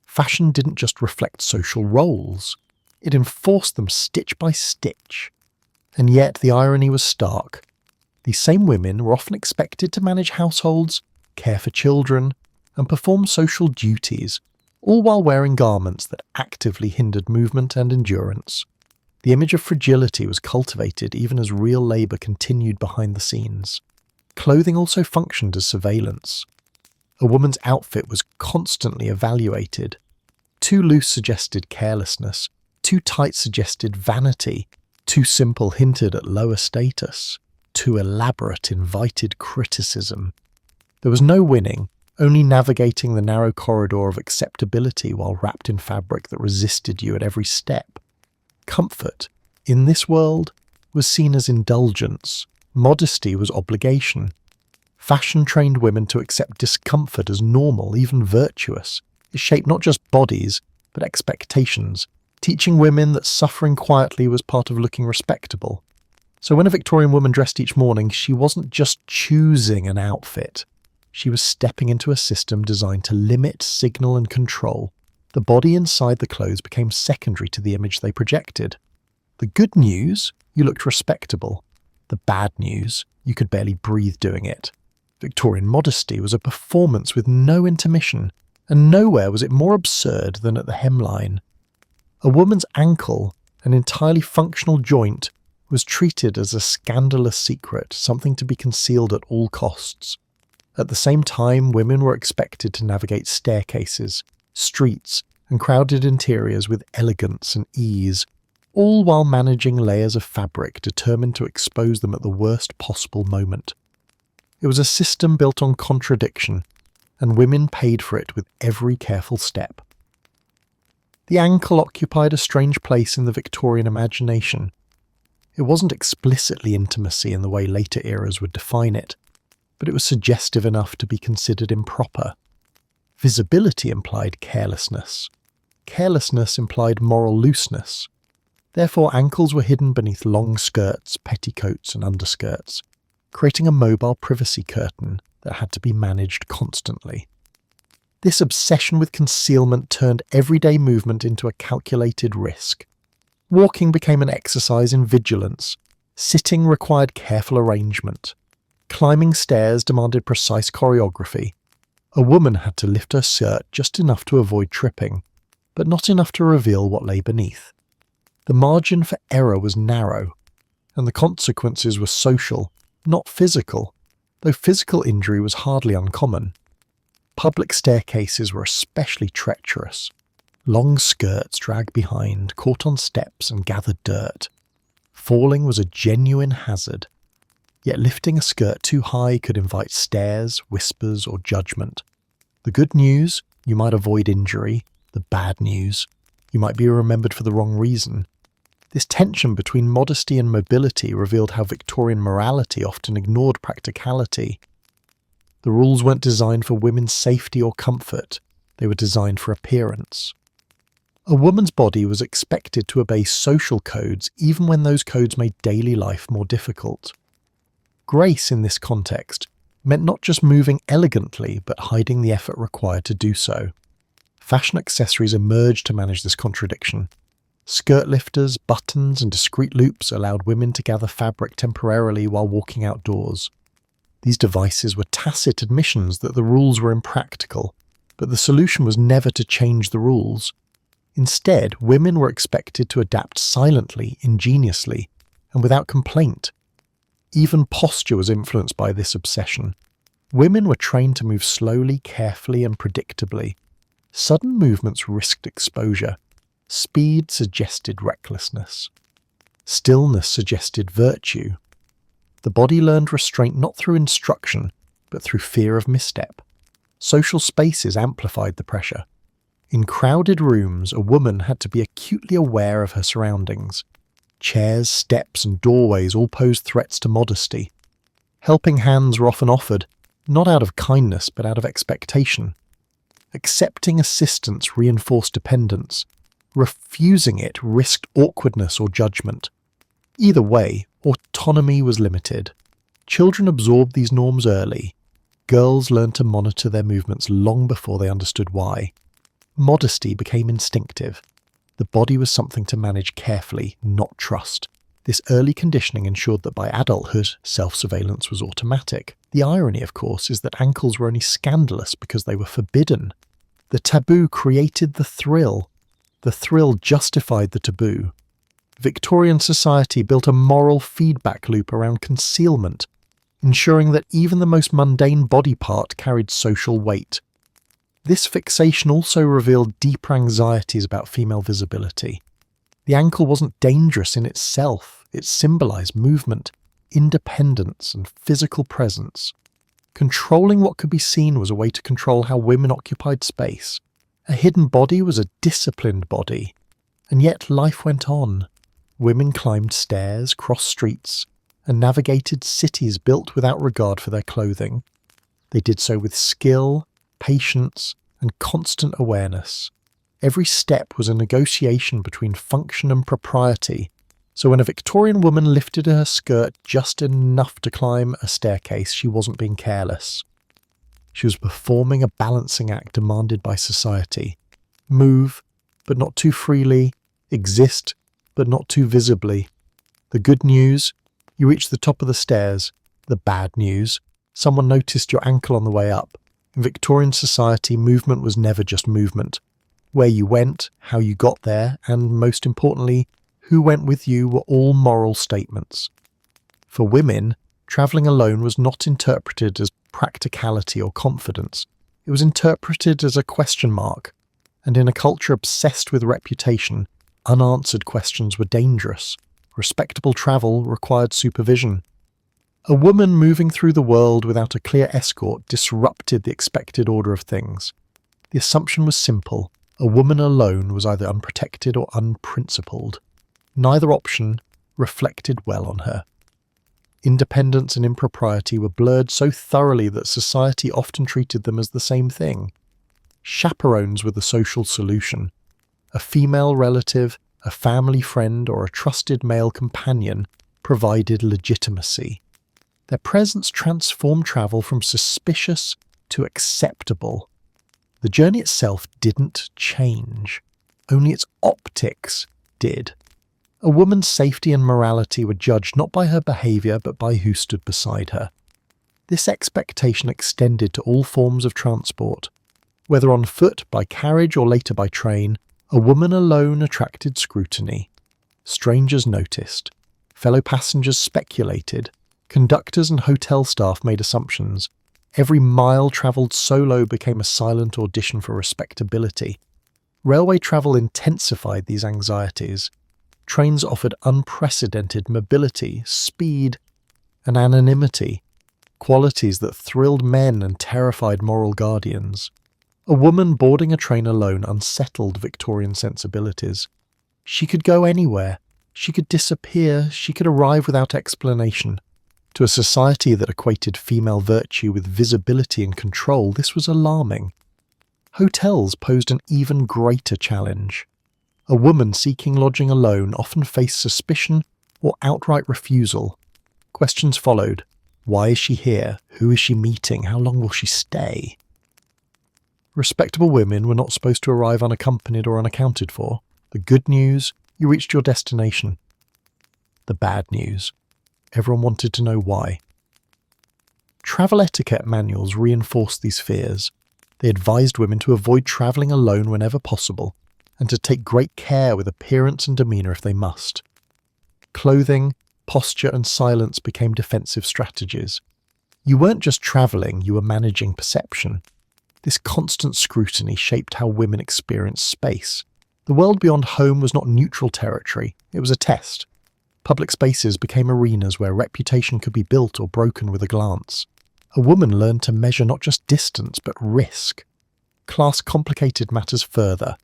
Fashion didn't just reflect social roles, it enforced them stitch by stitch. And yet the irony was stark. These same women were often expected to manage households, care for children, and perform social duties, all while wearing garments that actively hindered movement and endurance. The image of fragility was cultivated even as real labour continued behind the scenes. Clothing also functioned as surveillance. A woman's outfit was constantly evaluated. Too loose suggested carelessness, too tight suggested vanity, too simple hinted at lower status, too elaborate invited criticism. There was no winning, only navigating the narrow corridor of acceptability while wrapped in fabric that resisted you at every step. Comfort, in this world, was seen as indulgence, Modesty was obligation. Fashion trained women to accept discomfort as normal, even virtuous. It shaped not just bodies, but expectations, teaching women that suffering quietly was part of looking respectable. So when a Victorian woman dressed each morning, she wasn't just choosing an outfit. She was stepping into a system designed to limit, signal, and control. The body inside the clothes became secondary to the image they projected. The good news, you looked respectable. The bad news, you could barely breathe doing it. Victorian modesty was a performance with no intermission, and nowhere was it more absurd than at the hemline. A woman's ankle, an entirely functional joint, was treated as a scandalous secret, something to be concealed at all costs. At the same time, women were expected to navigate staircases, streets, and crowded interiors with elegance and ease, all while managing layers of fabric determined to expose them at the worst possible moment. It was a system built on contradiction, and women paid for it with every careful step. The ankle occupied a strange place in the Victorian imagination. It wasn't explicitly intimacy in the way later eras would define it, but it was suggestive enough to be considered improper. Visibility implied carelessness. Carelessness implied moral looseness. Therefore, ankles were hidden beneath long skirts, petticoats, and underskirts, creating a mobile privacy curtain that had to be managed constantly. This obsession with concealment turned everyday movement into a calculated risk. Walking became an exercise in vigilance. Sitting required careful arrangement. Climbing stairs demanded precise choreography. A woman had to lift her skirt just enough to avoid tripping, but not enough to reveal what lay beneath. The margin for error was narrow, and the consequences were social, not physical, though physical injury was hardly uncommon. Public staircases were especially treacherous. Long skirts dragged behind, caught on steps and gathered dirt. Falling was a genuine hazard. Yet lifting a skirt too high could invite stares, whispers, or judgment. The good news, you might avoid injury. The bad news, you might be remembered for the wrong reason. This tension between modesty and mobility revealed how Victorian morality often ignored practicality. The rules weren't designed for women's safety or comfort, they were designed for appearance. A woman's body was expected to obey social codes even when those codes made daily life more difficult. Grace in this context meant not just moving elegantly, but hiding the effort required to do so. Fashion accessories emerged to manage this contradiction. Skirt lifters, buttons, and discreet loops allowed women to gather fabric temporarily while walking outdoors. These devices were tacit admissions that the rules were impractical, but the solution was never to change the rules. Instead, women were expected to adapt silently, ingeniously, and without complaint. Even posture was influenced by this obsession. Women were trained to move slowly, carefully, and predictably. Sudden movements risked exposure. Speed suggested recklessness. Stillness suggested virtue. The body learned restraint not through instruction, but through fear of misstep. Social spaces amplified the pressure. In crowded rooms, a woman had to be acutely aware of her surroundings. Chairs, steps, and doorways all posed threats to modesty. Helping hands were often offered, not out of kindness, but out of expectation. Accepting assistance reinforced dependence. Refusing it risked awkwardness or judgment. Either way, autonomy was limited. Children absorbed these norms early. Girls learned to monitor their movements long before they understood why. Modesty became instinctive. The body was something to manage carefully, not trust. This early conditioning ensured that by adulthood, self-surveillance was automatic. The irony, of course, is that ankles were only scandalous because they were forbidden. The taboo created the thrill. The thrill justified the taboo. Victorian society built a moral feedback loop around concealment, ensuring that even the most mundane body part carried social weight. This fixation also revealed deeper anxieties about female visibility. The ankle wasn't dangerous in itself, it symbolized movement, independence, and physical presence. Controlling what could be seen was a way to control how women occupied space. A hidden body was a disciplined body. And yet life went on. Women climbed stairs, crossed streets, and navigated cities built without regard for their clothing. They did so with skill, patience, and constant awareness. Every step was a negotiation between function and propriety, so when a Victorian woman lifted her skirt just enough to climb a staircase, she wasn't being careless. She was performing a balancing act demanded by society. Move, but not too freely. Exist, but not too visibly. The good news, you reached the top of the stairs. The bad news, someone noticed your ankle on the way up. In Victorian society, movement was never just movement. Where you went, how you got there, and most importantly, who went with you were all moral statements. For women, travelling alone was not interpreted as practicality or confidence. It was interpreted as a question mark, and in a culture obsessed with reputation, unanswered questions were dangerous. Respectable travel required supervision. A woman moving through the world without a clear escort disrupted the expected order of things. The assumption was simple. A woman alone was either unprotected or unprincipled. Neither option reflected well on her. Independence and impropriety were blurred so thoroughly that society often treated them as the same thing. Chaperones were the social solution. A female relative, a family friend, or a trusted male companion provided legitimacy. Their presence transformed travel from suspicious to acceptable. The journey itself didn't change. Only its optics did. A woman's safety and morality were judged not by her behaviour but by who stood beside her. This expectation extended to all forms of transport. Whether on foot, by carriage, or later by train, a woman alone attracted scrutiny. Strangers noticed. Fellow passengers speculated. Conductors and hotel staff made assumptions. Every mile travelled solo became a silent audition for respectability. Railway travel intensified these anxieties. Trains offered unprecedented mobility, speed, and anonymity, qualities that thrilled men and terrified moral guardians. A woman boarding a train alone unsettled Victorian sensibilities. She could go anywhere. She could disappear. She could arrive without explanation. To a society that equated female virtue with visibility and control, this was alarming. Hotels posed an even greater challenge. A woman seeking lodging alone often faced suspicion or outright refusal. Questions followed. Why is she here? Who is she meeting? How long will she stay? Respectable women were not supposed to arrive unaccompanied or unaccounted for. The good news, you reached your destination. The bad news, everyone wanted to know why. Travel etiquette manuals reinforced these fears. They advised women to avoid travelling alone whenever possible, and to take great care with appearance and demeanour if they must. Clothing, posture and silence became defensive strategies. You weren't just travelling, you were managing perception. This constant scrutiny shaped how women experienced space. The world beyond home was not neutral territory, it was a test. Public spaces became arenas where reputation could be built or broken with a glance. A woman learned to measure not just distance but risk. Class complicated matters further.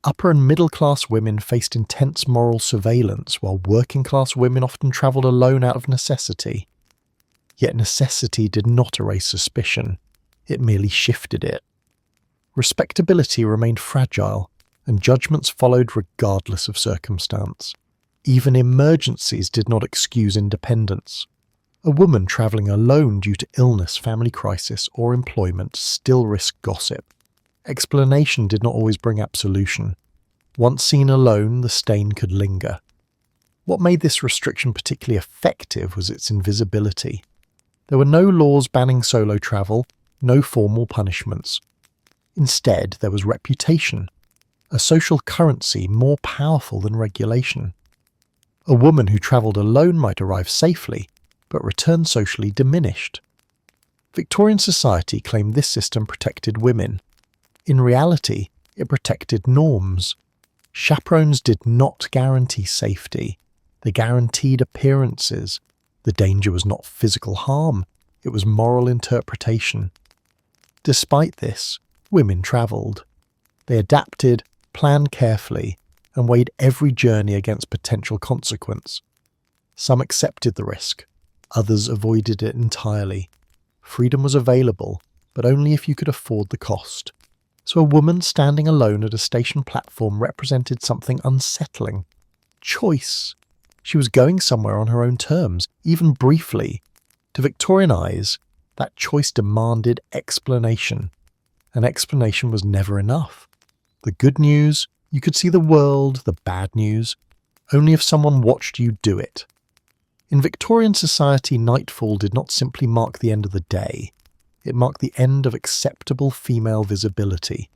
Upper and middle class women faced intense moral surveillance, while working class women often travelled alone out of necessity. Yet necessity did not erase suspicion, it merely shifted it. Respectability remained fragile, and judgments followed regardless of circumstance. Even emergencies did not excuse independence. A woman travelling alone due to illness, family crisis, or employment still risked gossip. Explanation did not always bring absolution. Once seen alone, the stain could linger. What made this restriction particularly effective was its invisibility. There were no laws banning solo travel, no formal punishments. Instead, there was reputation, a social currency more powerful than regulation. A woman who travelled alone might arrive safely, but return socially diminished. Victorian society claimed this system protected women. In reality, it protected norms. Chaperones did not guarantee safety. They guaranteed appearances. The danger was not physical harm, it was moral interpretation. Despite this, women travelled. They adapted, planned carefully, and weighed every journey against potential consequence. Some accepted the risk, Others avoided it entirely. Freedom was available, but only if you could afford the cost. So a woman standing alone at a station platform represented something unsettling. Choice. She was going somewhere on her own terms, even briefly. To Victorian eyes, that choice demanded explanation. An explanation was never enough. The good news, you could see the world. The bad news, only if someone watched you do it. In Victorian society, nightfall did not simply mark the end of the day. It marked the end of acceptable female visibility.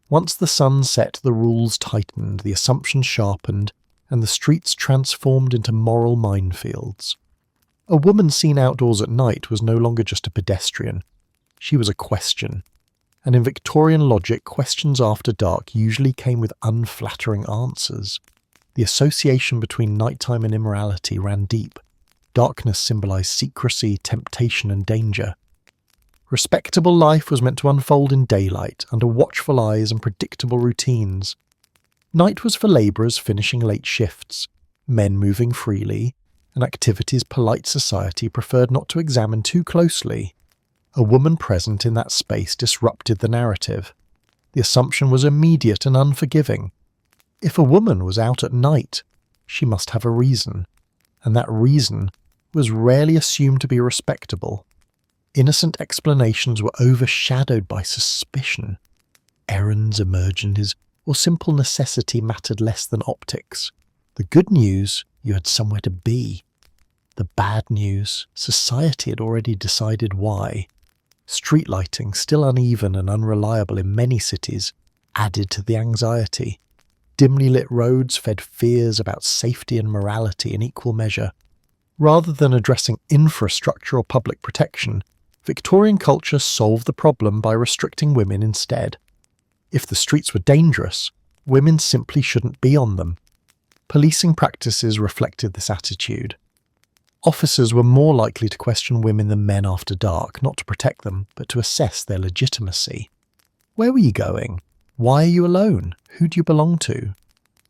Once the sun set, the rules tightened, the assumptions sharpened, and the streets transformed into moral minefields. A woman seen outdoors at night was no longer just a pedestrian. She was a question. And in Victorian logic, questions after dark usually came with unflattering answers. The association between nighttime and immorality ran deep. Darkness symbolized secrecy, temptation, and danger. Respectable life was meant to unfold in daylight, under watchful eyes and predictable routines. Night was for labourers finishing late shifts, men moving freely, and activities polite society preferred not to examine too closely. A woman present in that space disrupted the narrative. The assumption was immediate and unforgiving. If a woman was out at night, she must have a reason, and that reason was rarely assumed to be respectable. Innocent explanations were overshadowed by suspicion. Errands, emergencies, or simple necessity mattered less than optics. The good news, you had somewhere to be. The bad news, society had already decided why. Street lighting, still uneven and unreliable in many cities, added to the anxiety. Dimly lit roads fed fears about safety and morality in equal measure. Rather than addressing infrastructure or public protection, Victorian culture solved the problem by restricting women instead. If the streets were dangerous, women simply shouldn't be on them. Policing practices reflected this attitude. Officers were more likely to question women than men after dark, not to protect them, but to assess their legitimacy. Where were you going? Why are you alone? Who do you belong to?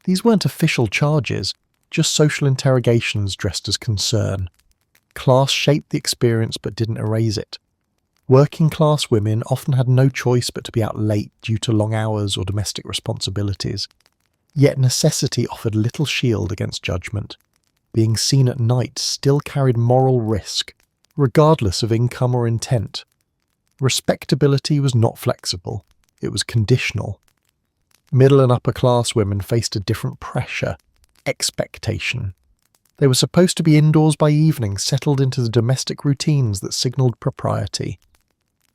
These weren't official charges, just social interrogations dressed as concern. Class shaped the experience but didn't erase it. Working-class women often had no choice but to be out late due to long hours or domestic responsibilities. Yet necessity offered little shield against judgment. Being seen at night still carried moral risk, regardless of income or intent. Respectability was not flexible, it was conditional. Middle and upper class women faced a different pressure, expectation. They were supposed to be indoors by evening, settled into the domestic routines that signalled propriety.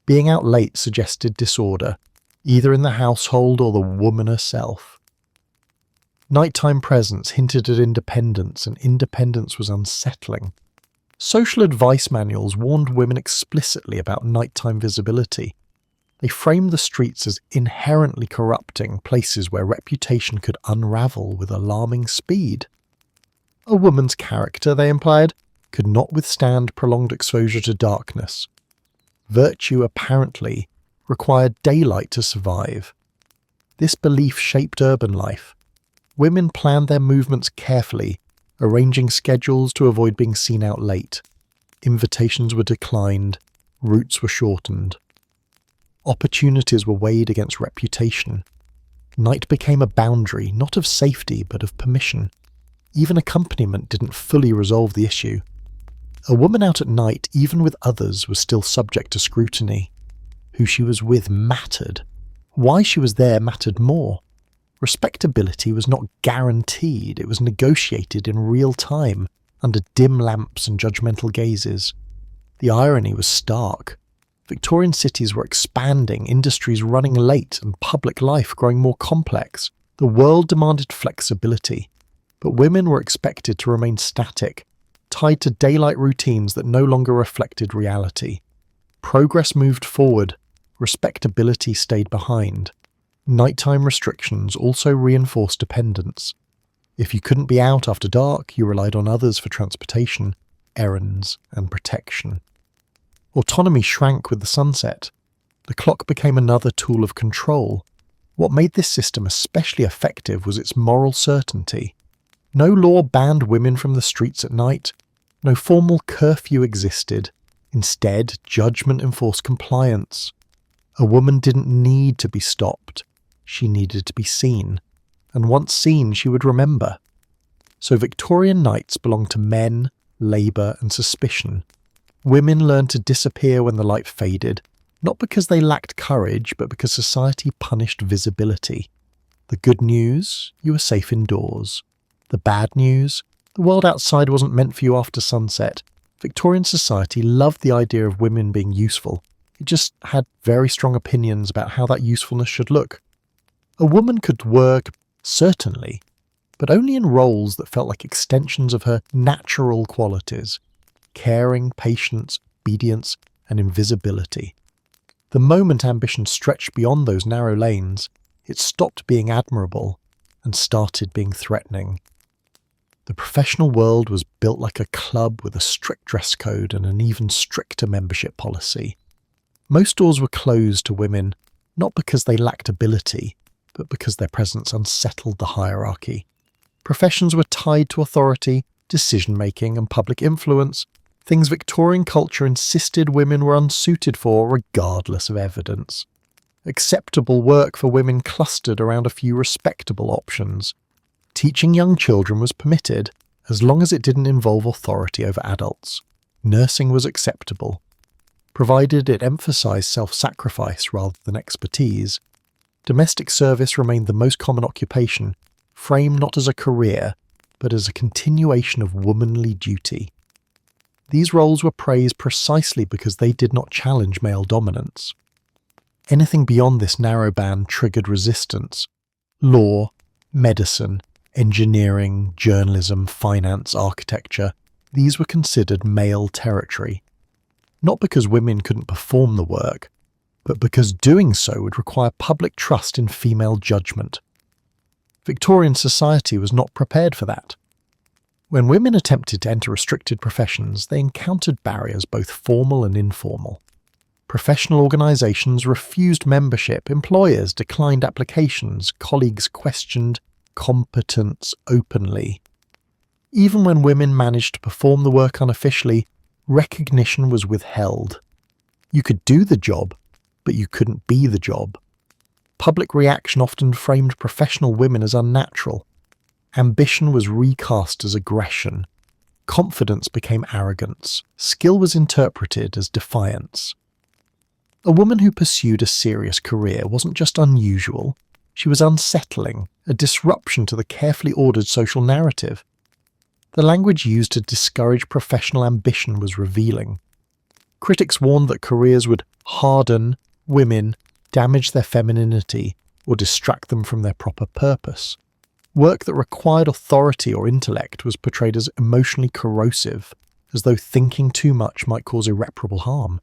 Being out late suggested disorder, either in the household or the woman herself. Nighttime presence hinted at independence, and independence was unsettling. Social advice manuals warned women explicitly about nighttime visibility. They framed the streets as inherently corrupting places where reputation could unravel with alarming speed. A woman's character, they implied, could not withstand prolonged exposure to darkness. Virtue, apparently, required daylight to survive. This belief shaped urban life. Women planned their movements carefully, arranging schedules to avoid being seen out late. Invitations were declined, routes were shortened. Opportunities were weighed against reputation. Night became a boundary, not of safety, but of permission. Even accompaniment didn't fully resolve the issue. A woman out at night, even with others, was still subject to scrutiny. Who she was with mattered. Why she was there mattered more. Respectability was not guaranteed, it was negotiated in real time, under dim lamps and judgmental gazes. The irony was stark. Victorian cities were expanding, industries running late, and public life growing more complex. The world demanded flexibility, but women were expected to remain static, tied to daylight routines that no longer reflected reality. Progress moved forward, respectability stayed behind. Nighttime restrictions also reinforced dependence. If you couldn't be out after dark, you relied on others for transportation, errands, and protection. Autonomy shrank with the sunset. The clock became another tool of control. What made this system especially effective was its moral certainty. No law banned women from the streets at night. No formal curfew existed. Instead, judgment enforced compliance. A woman didn't need to be stopped. She needed to be seen. And once seen, she would remember. So Victorian nights belonged to men, labour and suspicion. Women learned to disappear when the light faded, not because they lacked courage, but because society punished visibility. The good news, you were safe indoors. The bad news, the world outside wasn't meant for you after sunset. Victorian society loved the idea of women being useful. It just had very strong opinions about how that usefulness should look. A woman could work, certainly, but only in roles that felt like extensions of her natural qualities: caring, patience, obedience, and invisibility. The moment ambition stretched beyond those narrow lanes, it stopped being admirable and started being threatening. The professional world was built like a club with a strict dress code and an even stricter membership policy. Most doors were closed to women, not because they lacked ability, but because their presence unsettled the hierarchy. Professions were tied to authority, decision-making, and public influence, things Victorian culture insisted women were unsuited for regardless of evidence. Acceptable work for women clustered around a few respectable options. Teaching young children was permitted, as long as it didn't involve authority over adults. Nursing was acceptable, provided it emphasised self-sacrifice rather than expertise. Domestic service remained the most common occupation, framed not as a career, but as a continuation of womanly duty. These roles were praised precisely because they did not challenge male dominance. Anything beyond this narrow band triggered resistance. Law, medicine, engineering, journalism, finance, architecture, these were considered male territory. Not because women couldn't perform the work, but because doing so would require public trust in female judgment. Victorian society was not prepared for that. When women attempted to enter restricted professions, they encountered barriers both formal and informal. Professional organisations refused membership, employers declined applications, colleagues questioned competence openly. Even when women managed to perform the work unofficially, recognition was withheld. You could do the job, but you couldn't be the job. Public reaction often framed professional women as unnatural. Ambition was recast as aggression. Confidence became arrogance. Skill was interpreted as defiance. A woman who pursued a serious career wasn't just unusual, she was unsettling, a disruption to the carefully ordered social narrative. The language used to discourage professional ambition was revealing. Critics warned that careers would harden women, damage their femininity, or distract them from their proper purpose. Work that required authority or intellect was portrayed as emotionally corrosive, as though thinking too much might cause irreparable harm.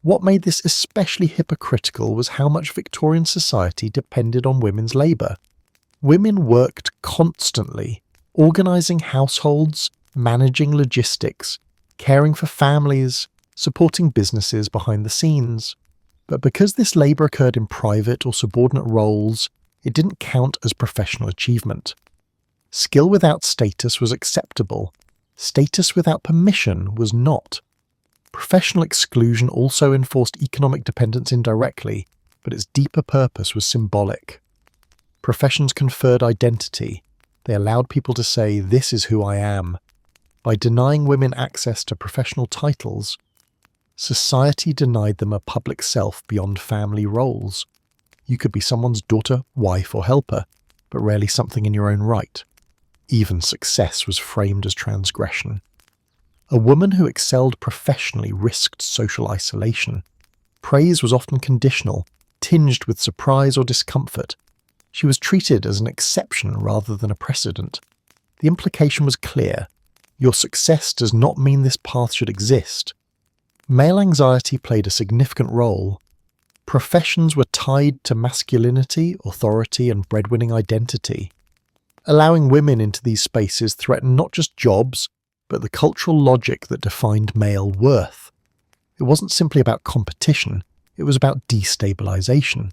What made this especially hypocritical was how much Victorian society depended on women's labour. Women worked constantly, organising households, managing logistics, caring for families, supporting businesses behind the scenes. But because this labour occurred in private or subordinate roles, it didn't count as professional achievement. Skill without status was acceptable. Status without permission was not. Professional exclusion also enforced economic dependence indirectly, but its deeper purpose was symbolic. Professions conferred identity. They allowed people to say, "This is who I am." By denying women access to professional titles, society denied them a public self beyond family roles. You could be someone's daughter, wife, or helper, but rarely something in your own right. Even success was framed as transgression. A woman who excelled professionally risked social isolation. Praise was often conditional, tinged with surprise or discomfort. She was treated as an exception rather than a precedent. The implication was clear. Your success does not mean this path should exist. Male anxiety played a significant role. Professions were tied to masculinity, authority, and breadwinning identity. Allowing women into these spaces threatened not just jobs, but the cultural logic that defined male worth. It wasn't simply about competition, it was about destabilization.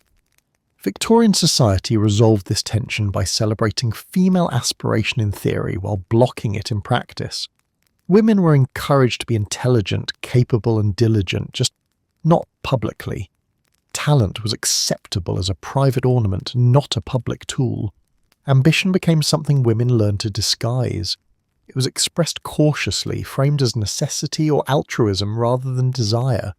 Victorian society resolved this tension by celebrating female aspiration in theory while blocking it in practice. Women were encouraged to be intelligent, capable and diligent, just not publicly. Talent was acceptable as a private ornament, not a public tool. Ambition became something women learned to disguise. It was expressed cautiously, framed as necessity or altruism rather than desire.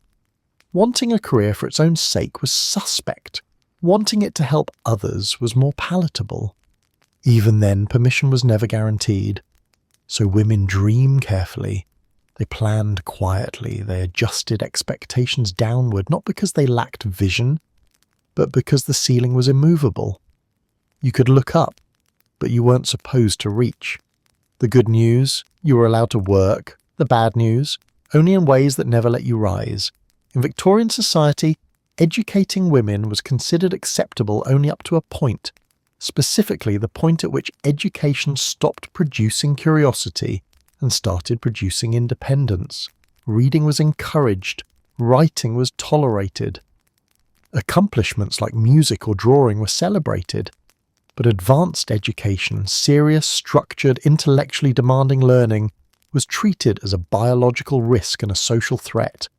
Wanting a career for its own sake was suspect. Wanting it to help others was more palatable. Even then, permission was never guaranteed. So women dream carefully. They planned quietly. They adjusted expectations downward, not because they lacked vision, but because the ceiling was immovable. You could look up, but you weren't supposed to reach. The good news, you were allowed to work. The bad news, only in ways that never let you rise. In Victorian society, educating women was considered acceptable only up to a point, specifically the point at which education stopped producing curiosity and started producing independence. Reading was encouraged, writing was tolerated. Accomplishments like music or drawing were celebrated, but advanced education, serious, structured, intellectually demanding learning, was treated as a biological risk and a social threat.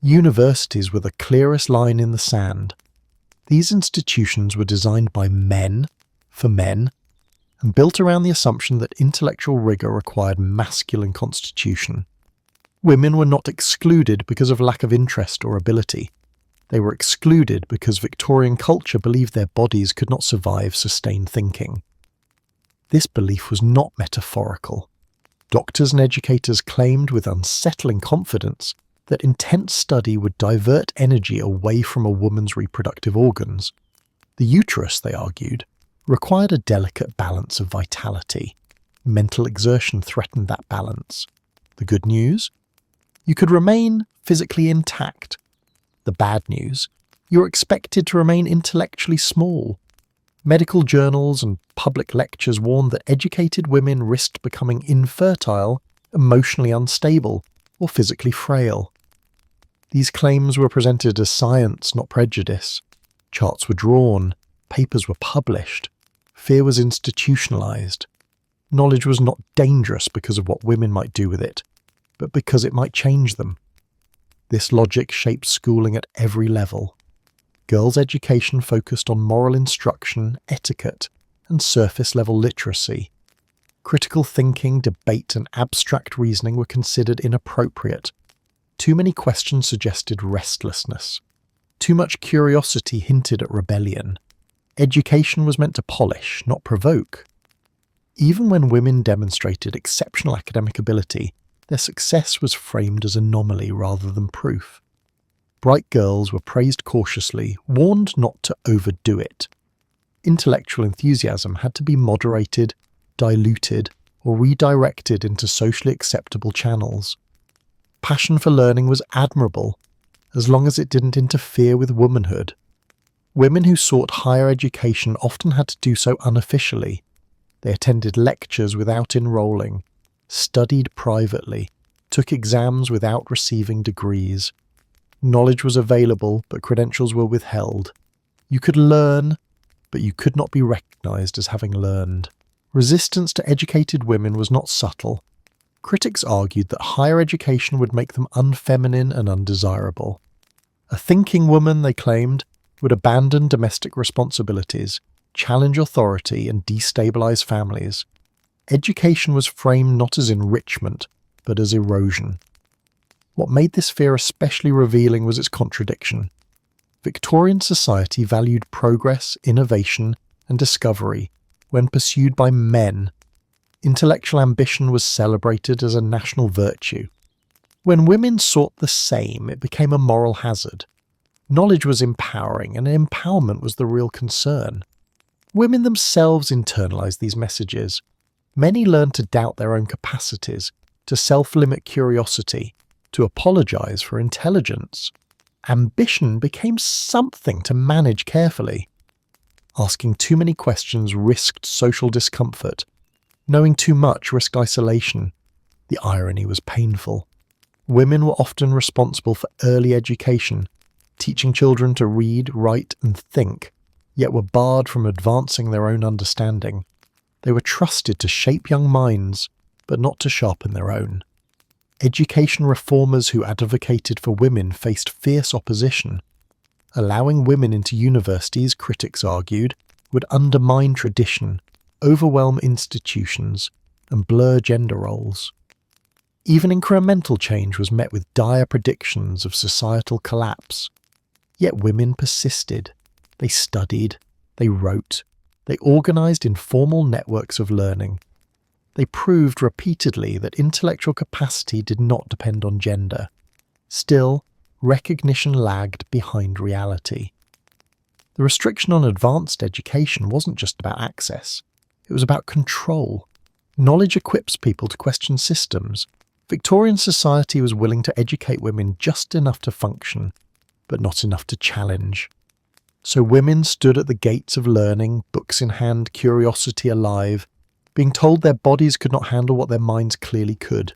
Universities were the clearest line in the sand. These institutions were designed by men, for men, and built around the assumption that intellectual rigor required masculine constitution. Women were not excluded because of lack of interest or ability. They were excluded because Victorian culture believed their bodies could not survive sustained thinking. This belief was not metaphorical. Doctors and educators claimed with unsettling confidence that intense study would divert energy away from a woman's reproductive organs. The uterus, they argued, required a delicate balance of vitality. Mental exertion threatened that balance. The good news? You could remain physically intact. The bad news? You were expected to remain intellectually small. Medical journals and public lectures warned that educated women risked becoming infertile, emotionally unstable, or physically frail. These claims were presented as science, not prejudice. Charts were drawn, papers were published, fear was institutionalized. Knowledge was not dangerous because of what women might do with it, but because it might change them. This logic shaped schooling at every level. Girls' education focused on moral instruction, etiquette, and surface-level literacy. Critical thinking, debate, and abstract reasoning were considered inappropriate. Too many questions suggested restlessness. Too much curiosity hinted at rebellion. Education was meant to polish, not provoke. Even when women demonstrated exceptional academic ability, their success was framed as anomaly rather than proof. Bright girls were praised cautiously, warned not to overdo it. Intellectual enthusiasm had to be moderated, diluted, or redirected into socially acceptable channels. Passion for learning was admirable, as long as it didn't interfere with womanhood. Women who sought higher education often had to do so unofficially. They attended lectures without enrolling, studied privately, took exams without receiving degrees. Knowledge was available, but credentials were withheld. You could learn, but you could not be recognized as having learned. Resistance to educated women was not subtle. Critics argued that higher education would make them unfeminine and undesirable. A thinking woman, they claimed, would abandon domestic responsibilities, challenge authority, and destabilize families. Education was framed not as enrichment, but as erosion. What made this fear especially revealing was its contradiction. Victorian society valued progress, innovation, and discovery when pursued by men. Intellectual ambition was celebrated as a national virtue. When women sought the same, it became a moral hazard. Knowledge was empowering, and empowerment was the real concern. Women themselves internalized these messages. Many learned to doubt their own capacities, to self-limit curiosity, to apologize for intelligence. Ambition became something to manage carefully. Asking too many questions risked social discomfort. Knowing too much risked isolation. The irony was painful. Women were often responsible for early education, teaching children to read, write, and think, yet were barred from advancing their own understanding. They were trusted to shape young minds, but not to sharpen their own. Education reformers who advocated for women faced fierce opposition. Allowing women into universities, critics argued, would undermine tradition, overwhelm institutions, and blur gender roles. Even incremental change was met with dire predictions of societal collapse. Yet women persisted. They studied, they wrote, they organised informal networks of learning. They proved repeatedly that intellectual capacity did not depend on gender. Still, recognition lagged behind reality. The restriction on advanced education wasn't just about access. It was about control. Knowledge equips people to question systems. Victorian society was willing to educate women just enough to function, but not enough to challenge. So women stood at the gates of learning, books in hand, curiosity alive, being told their bodies could not handle what their minds clearly could.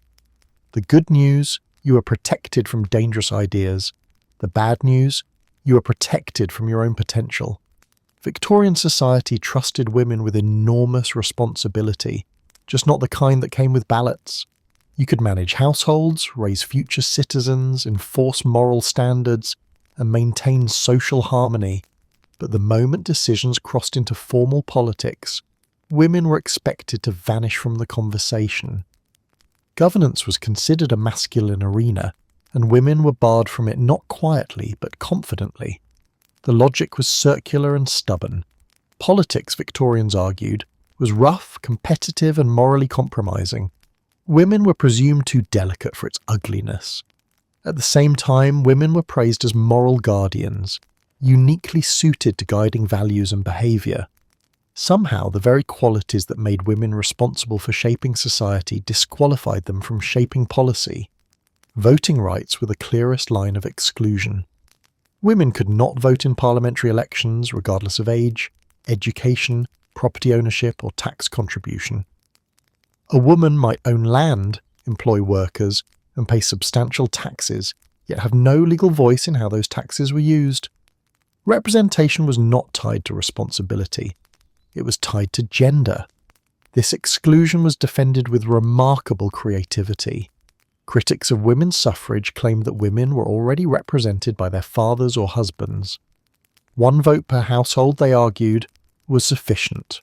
The good news: you were protected from dangerous ideas. The bad news: you were protected from your own potential. Victorian society trusted women with enormous responsibility, just not the kind that came with ballots. You could manage households, raise future citizens, enforce moral standards, and maintain social harmony. But the moment decisions crossed into formal politics, women were expected to vanish from the conversation. Governance was considered a masculine arena, and women were barred from it not quietly but confidently. The logic was circular and stubborn. Politics, Victorians argued, was rough, competitive, and morally compromising. Women were presumed too delicate for its ugliness. At the same time, women were praised as moral guardians, uniquely suited to guiding values and behaviour. Somehow, the very qualities that made women responsible for shaping society disqualified them from shaping policy. Voting rights were the clearest line of exclusion. Women could not vote in parliamentary elections regardless of age, education, property ownership, or tax contribution. A woman might own land, employ workers, and pay substantial taxes, yet have no legal voice in how those taxes were used. Representation was not tied to responsibility. It was tied to gender. This exclusion was defended with remarkable creativity. Critics of women's suffrage claimed that women were already represented by their fathers or husbands. One vote per household, they argued, was sufficient.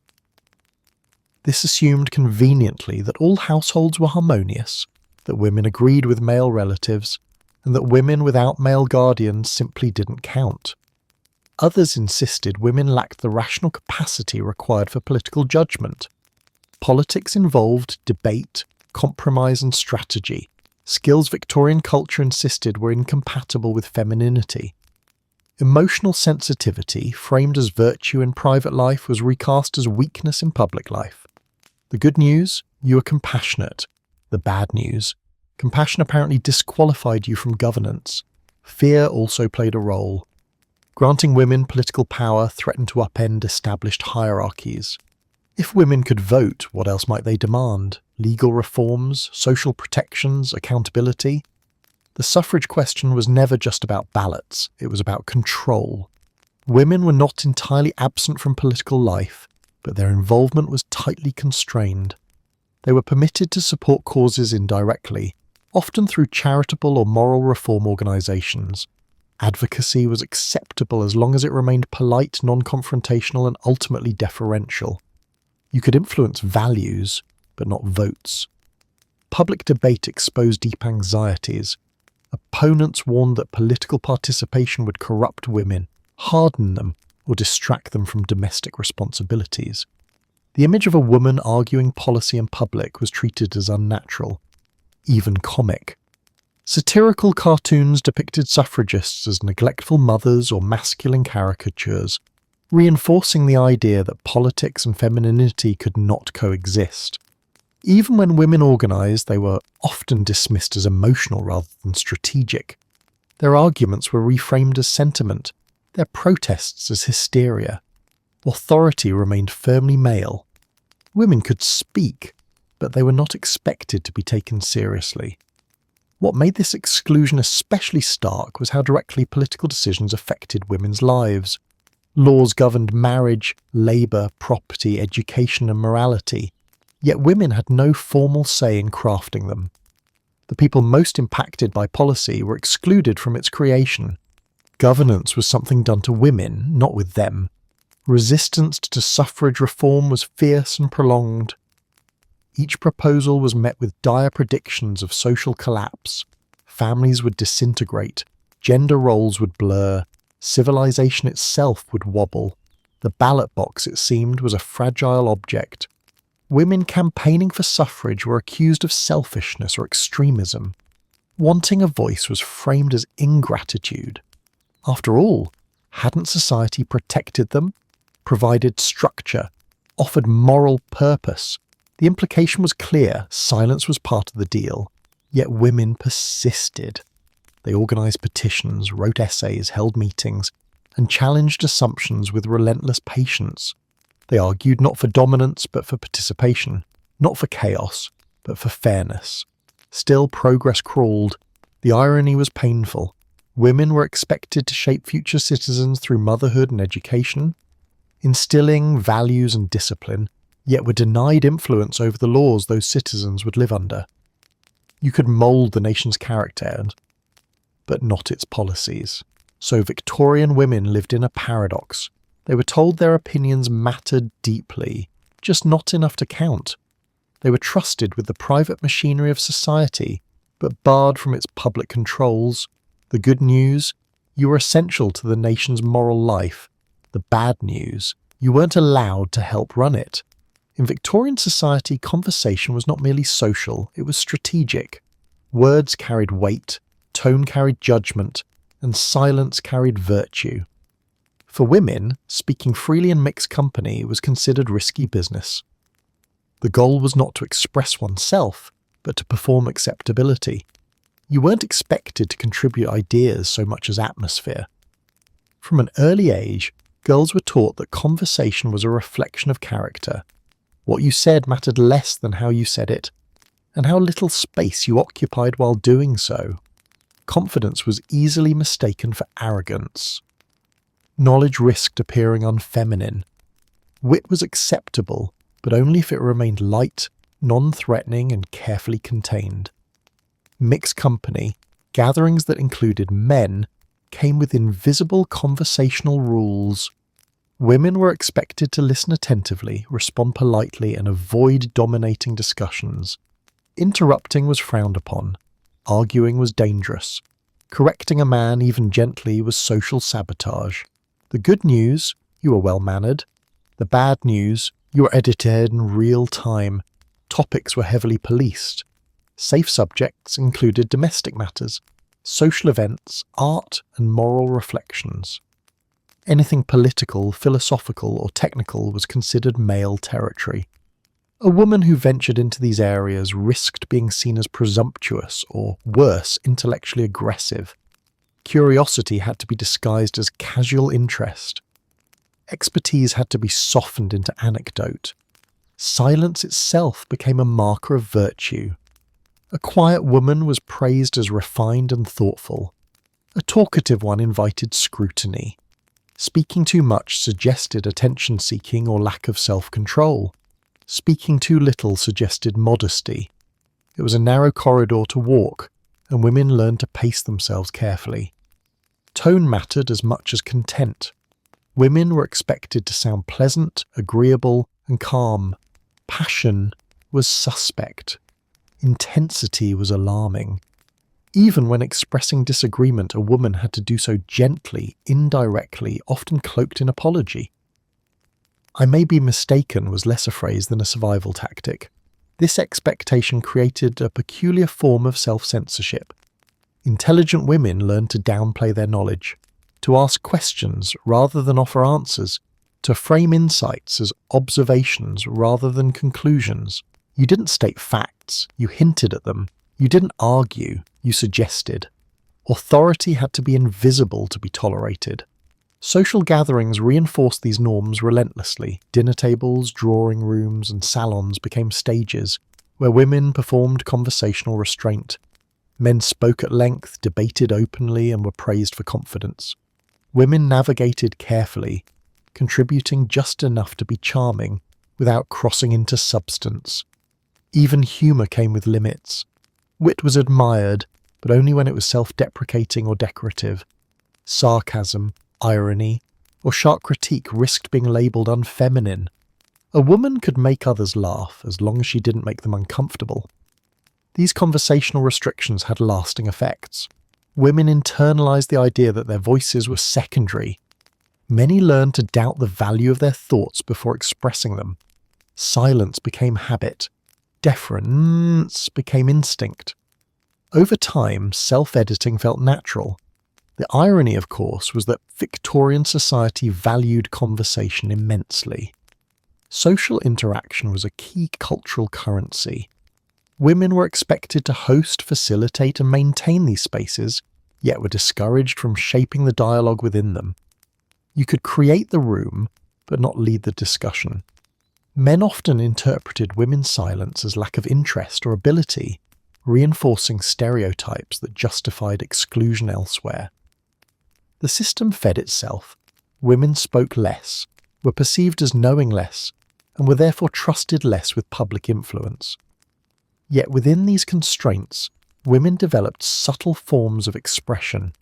This assumed conveniently that all households were harmonious, that women agreed with male relatives, and that women without male guardians simply didn't count. Others insisted women lacked the rational capacity required for political judgment. Politics involved debate, compromise, and strategy, skills Victorian culture insisted were incompatible with femininity. Emotional sensitivity, framed as virtue in private life, was recast as weakness in public life. The good news: you were compassionate. The bad news: compassion apparently disqualified you from governance. Fear also played a role. Granting women political power threatened to upend established hierarchies. If women could vote, what else might they demand? Legal reforms, social protections, accountability? The suffrage question was never just about ballots, it was about control. Women were not entirely absent from political life, but their involvement was tightly constrained. They were permitted to support causes indirectly, often through charitable or moral reform organisations. Advocacy was acceptable as long as it remained polite, non-confrontational, and ultimately deferential. You could influence values, but not votes. Public debate exposed deep anxieties. Opponents warned that political participation would corrupt women, harden them, or distract them from domestic responsibilities. The image of a woman arguing policy in public was treated as unnatural, even comic. Satirical cartoons depicted suffragists as neglectful mothers or masculine caricatures, reinforcing the idea that politics and femininity could not coexist. Even when women organised, they were often dismissed as emotional rather than strategic. Their arguments were reframed as sentiment, their protests as hysteria. Authority remained firmly male. Women could speak, but they were not expected to be taken seriously. What made this exclusion especially stark was how directly political decisions affected women's lives. Laws governed marriage, labour, property, education, and morality, yet women had no formal say in crafting them. The people most impacted by policy were excluded from its creation. Governance was something done to women, not with them. Resistance to suffrage reform was fierce and prolonged. Each proposal was met with dire predictions of social collapse. Families would disintegrate, gender roles would blur, civilization itself would wobble. The ballot box, it seemed, was a fragile object. Women campaigning for suffrage were accused of selfishness or extremism. Wanting a voice was framed as ingratitude. After all, hadn't society protected them, provided structure, offered moral purpose? The implication was clear: silence was part of the deal. Yet women persisted. They organised petitions, wrote essays, held meetings, and challenged assumptions with relentless patience. They argued not for dominance, but for participation, not for chaos, but for fairness. Still, progress crawled. The irony was painful. Women were expected to shape future citizens through motherhood and education, instilling values and discipline, yet were denied influence over the laws those citizens would live under. You could mould the nation's character, but not its policies. So Victorian women lived in a paradox. They were told their opinions mattered deeply, just not enough to count. They were trusted with the private machinery of society, but barred from its public controls. The good news: you were essential to the nation's moral life. The bad news: you weren't allowed to help run it. In Victorian society, conversation was not merely social, it was strategic. Words carried weight, tone carried judgment, and silence carried virtue. For women, speaking freely in mixed company was considered risky business. The goal was not to express oneself, but to perform acceptability. You weren't expected to contribute ideas so much as atmosphere. From an early age, girls were taught that conversation was a reflection of character. What you said mattered less than how you said it, and how little space you occupied while doing so. Confidence was easily mistaken for arrogance. Knowledge risked appearing unfeminine. Wit was acceptable, but only if it remained light, non-threatening, and carefully contained. Mixed company, gatherings that included men, came with invisible conversational rules. Women were expected to listen attentively, respond politely, and avoid dominating discussions. Interrupting was frowned upon. Arguing was dangerous. Correcting a man, even gently, was social sabotage. The good news: you were well-mannered. The bad news: you were edited in real time. Topics were heavily policed. Safe subjects included domestic matters, social events, art, and moral reflections. Anything political, philosophical, or technical was considered male territory. A woman who ventured into these areas risked being seen as presumptuous or, worse, intellectually aggressive. Curiosity had to be disguised as casual interest. Expertise had to be softened into anecdote. Silence itself became a marker of virtue. A quiet woman was praised as refined and thoughtful. A talkative one invited scrutiny. Speaking too much suggested attention-seeking or lack of self-control. Speaking too little suggested modesty. It was a narrow corridor to walk, and women learned to pace themselves carefully. Tone mattered as much as content. Women were expected to sound pleasant, agreeable, and calm. Passion was suspect. Intensity was alarming. Even when expressing disagreement, a woman had to do so gently, indirectly, often cloaked in apology. "I may be mistaken" was less a phrase than a survival tactic. This expectation created a peculiar form of self-censorship. Intelligent women learned to downplay their knowledge, to ask questions rather than offer answers, to frame insights as observations rather than conclusions. You didn't state facts, you hinted at them. You didn't argue, you suggested. Authority had to be invisible to be tolerated. Social gatherings reinforced these norms relentlessly. Dinner tables, drawing rooms, and salons became stages where women performed conversational restraint. Men spoke at length, debated openly, and were praised for confidence. Women navigated carefully, contributing just enough to be charming without crossing into substance. Even humour came with limits. Wit was admired, but only when it was self-deprecating or decorative. Sarcasm, irony, or sharp critique risked being labelled unfeminine. A woman could make others laugh as long as she didn't make them uncomfortable. These conversational restrictions had lasting effects. Women internalised the idea that their voices were secondary. Many learned to doubt the value of their thoughts before expressing them. Silence became habit. Deference became instinct. Over time, self-editing felt natural. The irony, of course, was that Victorian society valued conversation immensely. Social interaction was a key cultural currency. Women were expected to host, facilitate, and maintain these spaces, yet were discouraged from shaping the dialogue within them. You could create the room, but not lead the discussion. Men often interpreted women's silence as lack of interest or ability, reinforcing stereotypes that justified exclusion elsewhere. The system fed itself. Women spoke less, were perceived as knowing less, and were therefore trusted less with public influence. Yet within these constraints, women developed subtle forms of expression.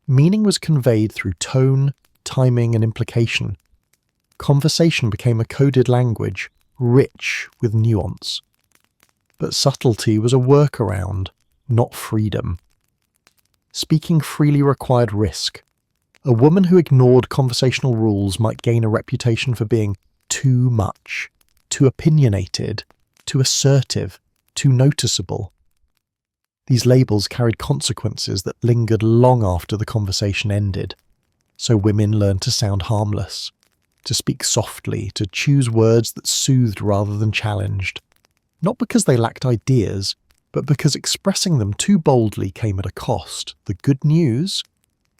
Meaning was conveyed through tone, timing, and implication. Conversation became a coded language, rich with nuance. But subtlety was a workaround, not freedom. Speaking freely required risk. A woman who ignored conversational rules might gain a reputation for being too much, too opinionated, too assertive, too noticeable. These labels carried consequences that lingered long after the conversation ended. So women learned to sound harmless, to speak softly, to choose words that soothed rather than challenged. Not because they lacked ideas, but because expressing them too boldly came at a cost. The good news?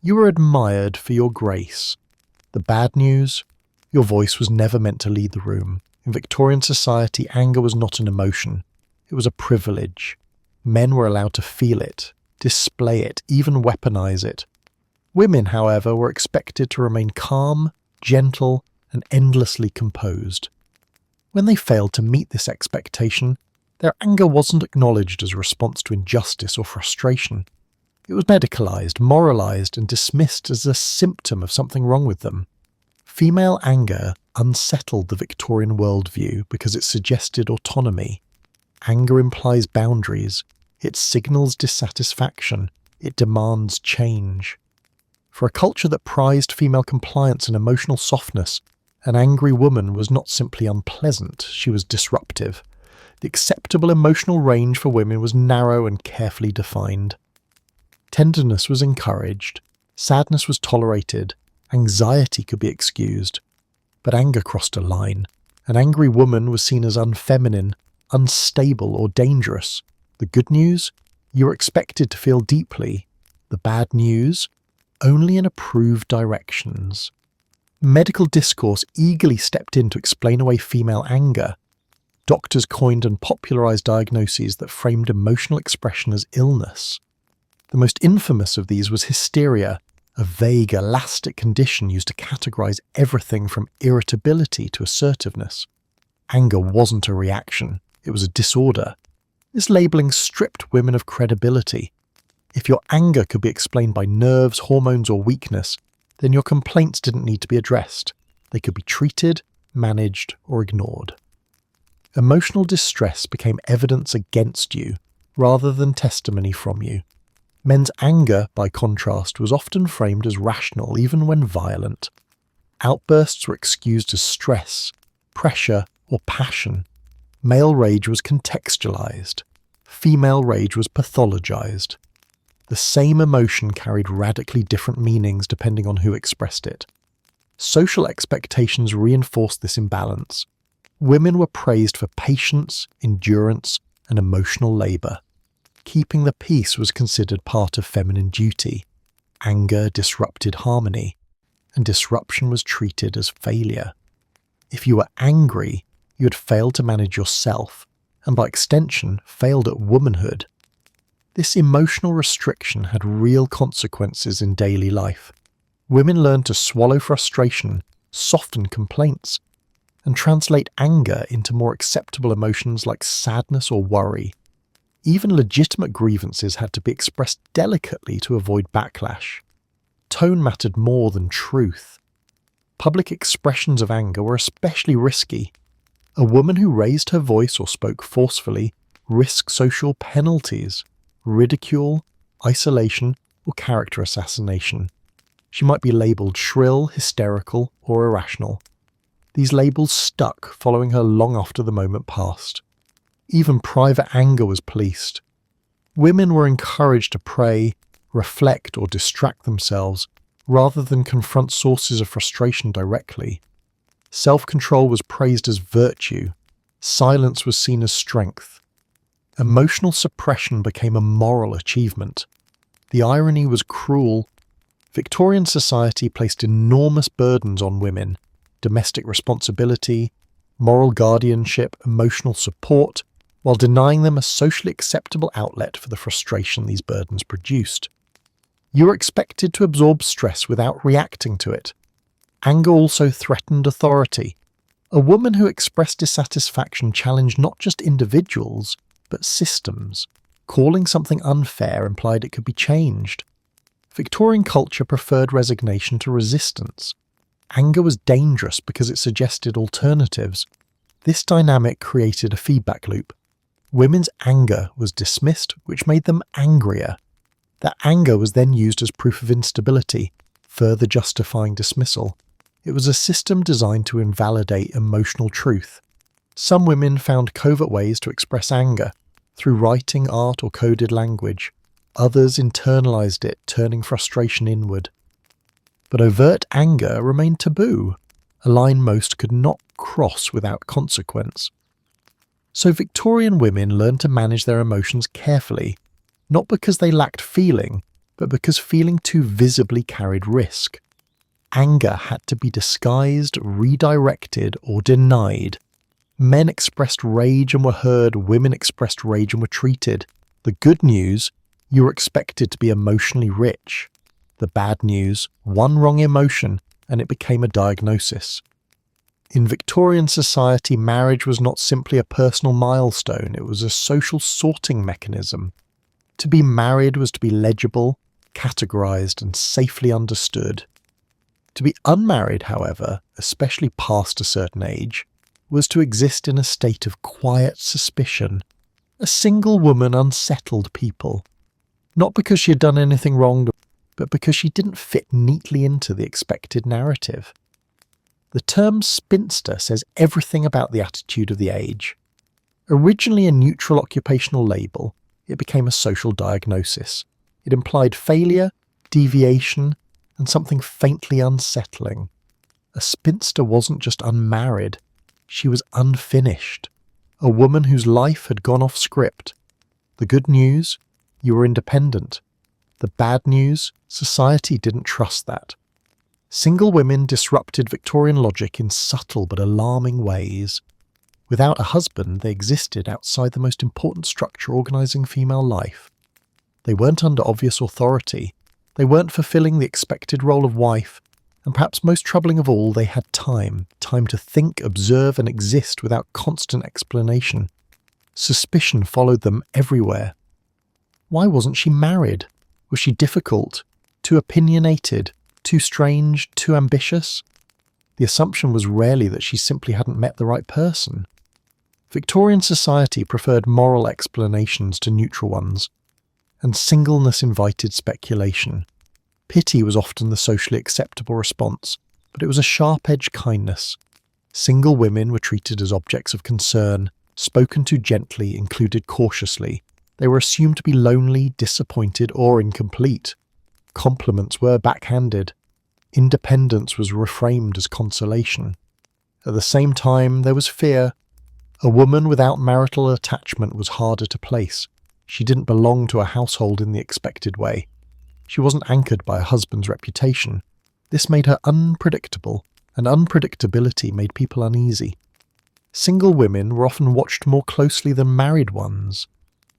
You were admired for your grace. The bad news? Your voice was never meant to lead the room. In Victorian society, anger was not an emotion. It was a privilege. Men were allowed to feel it, display it, even weaponize it. Women, however, were expected to remain calm, gentle, and endlessly composed. When they failed to meet this expectation, their anger wasn't acknowledged as a response to injustice or frustration. It was medicalized, moralized, and dismissed as a symptom of something wrong with them. Female anger unsettled the Victorian worldview because it suggested autonomy. Anger implies boundaries. It signals dissatisfaction. It demands change. For a culture that prized female compliance and emotional softness, an angry woman was not simply unpleasant, she was disruptive. The acceptable emotional range for women was narrow and carefully defined. Tenderness was encouraged, sadness was tolerated, anxiety could be excused. But anger crossed a line. An angry woman was seen as unfeminine, unstable, or dangerous. The good news? You were expected to feel deeply. The bad news? Only in approved directions. Medical discourse eagerly stepped in to explain away female anger. Doctors coined and popularized diagnoses that framed emotional expression as illness. The most infamous of these was hysteria, a vague, elastic condition used to categorize everything from irritability to assertiveness. Anger wasn't a reaction, it was a disorder. This labeling stripped women of credibility. If your anger could be explained by nerves, hormones, or weakness, then your complaints didn't need to be addressed. They could be treated, managed, or ignored. Emotional distress became evidence against you, rather than testimony from you. Men's anger, by contrast, was often framed as rational even when violent. Outbursts were excused as stress, pressure, or passion. Male rage was contextualized. Female rage was pathologized. The same emotion carried radically different meanings depending on who expressed it. Social expectations reinforced this imbalance. Women were praised for patience, endurance, and emotional labor. Keeping the peace was considered part of feminine duty. Anger disrupted harmony, and disruption was treated as failure. If you were angry, you had failed to manage yourself, and by extension, failed at womanhood. This emotional restriction had real consequences in daily life. Women learned to swallow frustration, soften complaints, and translate anger into more acceptable emotions like sadness or worry. Even legitimate grievances had to be expressed delicately to avoid backlash. Tone mattered more than truth. Public expressions of anger were especially risky. A woman who raised her voice or spoke forcefully risked social penalties, ridicule, isolation, or character assassination. She might be labelled shrill, hysterical, or irrational. These labels stuck, following her long after the moment passed. Even private anger was policed. Women were encouraged to pray, reflect, or distract themselves, rather than confront sources of frustration directly. Self-control was praised as virtue. Silence was seen as strength. Emotional suppression became a moral achievement. The irony was cruel. Victorian society placed enormous burdens on women: domestic responsibility, moral guardianship, emotional support, while denying them a socially acceptable outlet for the frustration these burdens produced. You were expected to absorb stress without reacting to it. Anger also threatened authority. A woman who expressed dissatisfaction challenged not just individuals, but systems. Calling something unfair implied it could be changed. Victorian culture preferred resignation to resistance. Anger was dangerous because it suggested alternatives. This dynamic created a feedback loop. Women's anger was dismissed, which made them angrier. That anger was then used as proof of instability, further justifying dismissal. It was a system designed to invalidate emotional truth. Some women found covert ways to express anger, through writing, art, or coded language. Others internalized it, turning frustration inward. But overt anger remained taboo, a line most could not cross without consequence. So Victorian women learned to manage their emotions carefully, not because they lacked feeling, but because feeling too visibly carried risk. Anger had to be disguised, redirected, or denied. Men expressed rage and were heard, women expressed rage and were treated. The good news: you were expected to be emotionally rich. The bad news: one wrong emotion and it became a diagnosis. In Victorian society, marriage was not simply a personal milestone, it was a social sorting mechanism. To be married was to be legible, categorized, and safely understood. To be unmarried, however, especially past a certain age, was to exist in a state of quiet suspicion. A single woman unsettled people, not because she had done anything wrong, but because she didn't fit neatly into the expected narrative. The term spinster says everything about the attitude of the age. Originally a neutral occupational label, it became a social diagnosis. It implied failure, deviation, and something faintly unsettling. A spinster wasn't just unmarried, she was unfinished. A woman whose life had gone off script. The good news: you were independent. The bad news: society didn't trust that. Single women disrupted Victorian logic in subtle but alarming ways. Without a husband, they existed outside the most important structure organising female life. They weren't under obvious authority. They weren't fulfilling the expected role of wife. And perhaps most troubling of all, they had time to think, observe, and exist without constant explanation. Suspicion followed them everywhere. Why wasn't she married? Was she difficult? Too opinionated? Too strange? Too ambitious? The assumption was rarely that she simply hadn't met the right person. Victorian society preferred moral explanations to neutral ones, and singleness invited speculation. Pity was often the socially acceptable response, but it was a sharp-edged kindness. Single women were treated as objects of concern, spoken to gently, included cautiously. They were assumed to be lonely, disappointed, or incomplete. Compliments were backhanded. Independence was reframed as consolation. At the same time, there was fear. A woman without marital attachment was harder to place. She didn't belong to a household in the expected way. She wasn't anchored by a husband's reputation. This made her unpredictable, and unpredictability made people uneasy. Single women were often watched more closely than married ones.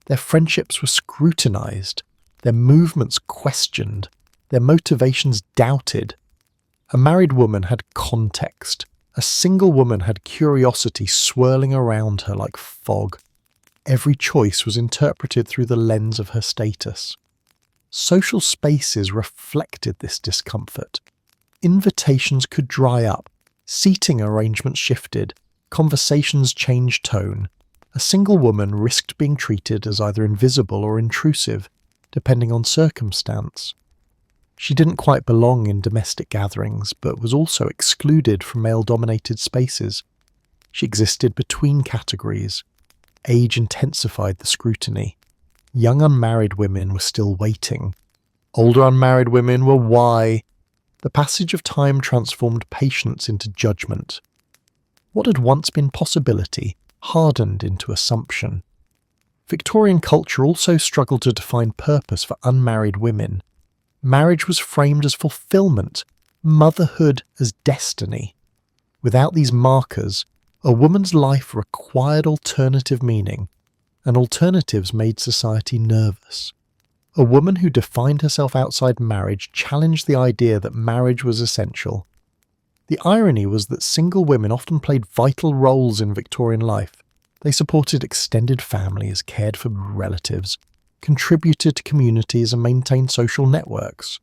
Their friendships were scrutinized, their movements questioned, their motivations doubted. A married woman had context. A single woman had curiosity swirling around her like fog. Every choice was interpreted through the lens of her status. Social spaces reflected this discomfort. Invitations could dry up, seating arrangements shifted, conversations changed tone. A single woman risked being treated as either invisible or intrusive, depending on circumstance. She didn't quite belong in domestic gatherings, but was also excluded from male-dominated spaces. She existed between categories. Age intensified the scrutiny. Young unmarried women were still waiting. Older unmarried women were why. The passage of time transformed patience into judgment. What had once been possibility hardened into assumption. Victorian culture also struggled to define purpose for unmarried women. Marriage was framed as fulfillment, motherhood as destiny. Without these markers, a woman's life required alternative meaning, and alternatives made society nervous. A woman who defined herself outside marriage challenged the idea that marriage was essential. The irony was that single women often played vital roles in Victorian life. They supported extended families, cared for relatives, contributed to communities and maintained social networks.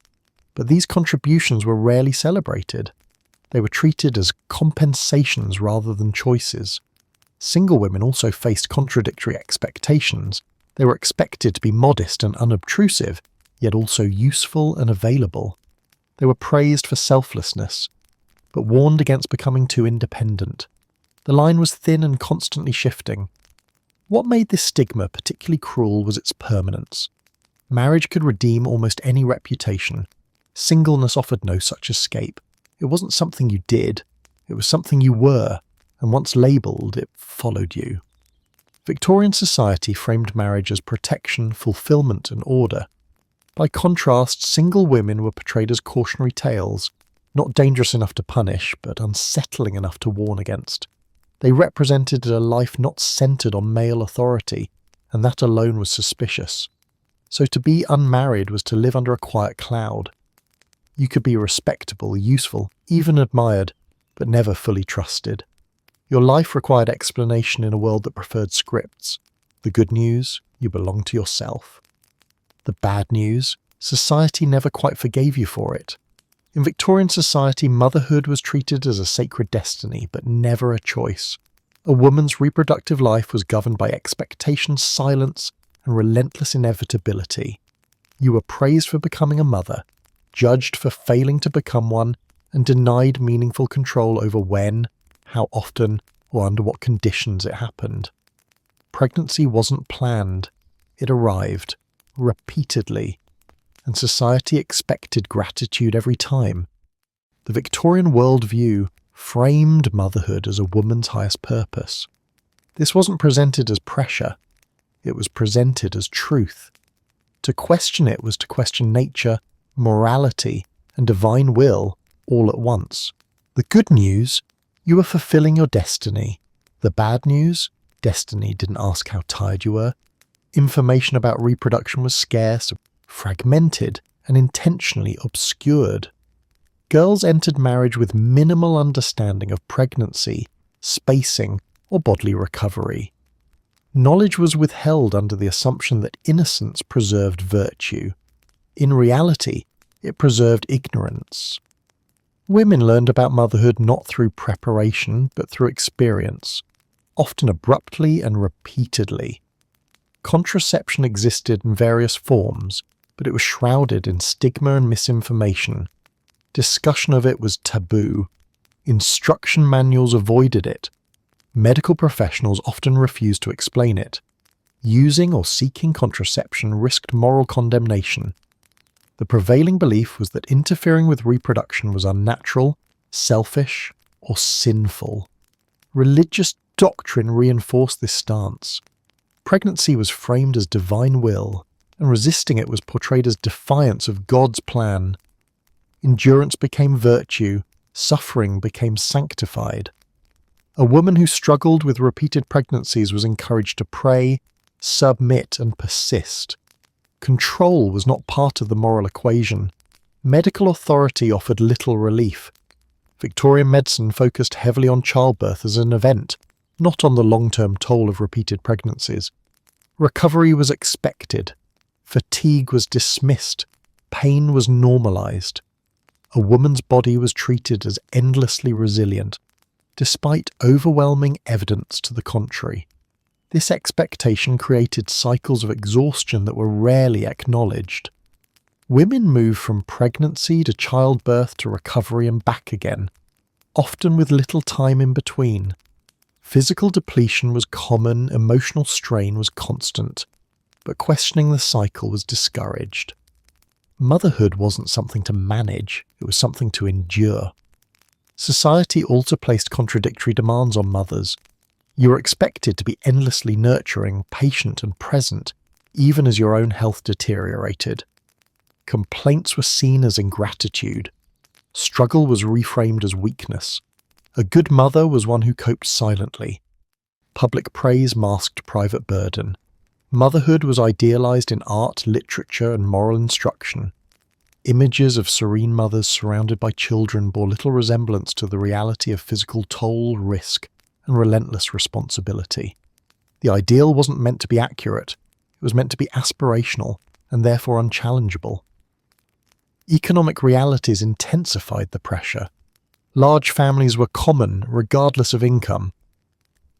But these contributions were rarely celebrated. They were treated as compensations rather than choices. Single women also faced contradictory expectations. They were expected to be modest and unobtrusive, yet also useful and available. They were praised for selflessness, but warned against becoming too independent. The line was thin and constantly shifting. What made this stigma particularly cruel was its permanence. Marriage could redeem almost any reputation. Singleness offered no such escape. It wasn't something you did, it was something you were, and once labelled, it followed you. Victorian society framed marriage as protection, fulfilment, and order. By contrast, single women were portrayed as cautionary tales, not dangerous enough to punish, but unsettling enough to warn against. They represented a life not centred on male authority, and that alone was suspicious. So to be unmarried was to live under a quiet cloud. You could be respectable, useful, even admired, but never fully trusted. Your life required explanation in a world that preferred scripts. The good news, you belong to yourself. The bad news, society never quite forgave you for it. In Victorian society, motherhood was treated as a sacred destiny, but never a choice. A woman's reproductive life was governed by expectation, silence, and relentless inevitability. You were praised for becoming a mother, judged for failing to become one, and denied meaningful control over when, how often, or under what conditions it happened. Pregnancy wasn't planned. It arrived, repeatedly, and society expected gratitude every time. The Victorian worldview framed motherhood as a woman's highest purpose. This wasn't presented as pressure, it was presented as truth. To question it was to question nature, morality, and divine will all at once. The good news, you were fulfilling your destiny. The bad news, destiny didn't ask how tired you were. Information about reproduction was scarce, fragmented, and intentionally obscured. Girls entered marriage with minimal understanding of pregnancy, spacing, or bodily recovery. Knowledge was withheld under the assumption that innocence preserved virtue. In reality, it preserved ignorance. Women learned about motherhood not through preparation, but through experience, often abruptly and repeatedly. Contraception existed in various forms, but it was shrouded in stigma and misinformation. Discussion of it was taboo. Instruction manuals avoided it. Medical professionals often refused to explain it. Using or seeking contraception risked moral condemnation. The prevailing belief was that interfering with reproduction was unnatural, selfish, or sinful. Religious doctrine reinforced this stance. Pregnancy was framed as divine will, and resisting it was portrayed as defiance of God's plan. Endurance became virtue, suffering became sanctified. A woman who struggled with repeated pregnancies was encouraged to pray, submit, and persist. Control was not part of the moral equation. Medical authority offered little relief. Victorian medicine focused heavily on childbirth as an event, not on the long-term toll of repeated pregnancies. Recovery was expected. Fatigue was dismissed. Pain was normalized. A woman's body was treated as endlessly resilient, despite overwhelming evidence to the contrary. This expectation created cycles of exhaustion that were rarely acknowledged. Women moved from pregnancy to childbirth to recovery and back again, often with little time in between. Physical depletion was common, emotional strain was constant, but questioning the cycle was discouraged. Motherhood wasn't something to manage, it was something to endure. Society also placed contradictory demands on mothers. You were expected to be endlessly nurturing, patient and present, even as your own health deteriorated. Complaints were seen as ingratitude. Struggle was reframed as weakness. A good mother was one who coped silently. Public praise masked private burden. Motherhood was idealized in art, literature, and moral instruction. Images of serene mothers surrounded by children bore little resemblance to the reality of physical toll, risk, and relentless responsibility. The ideal wasn't meant to be accurate. It was meant to be aspirational, and therefore unchallengeable. Economic realities intensified the pressure. Large families were common, regardless of income.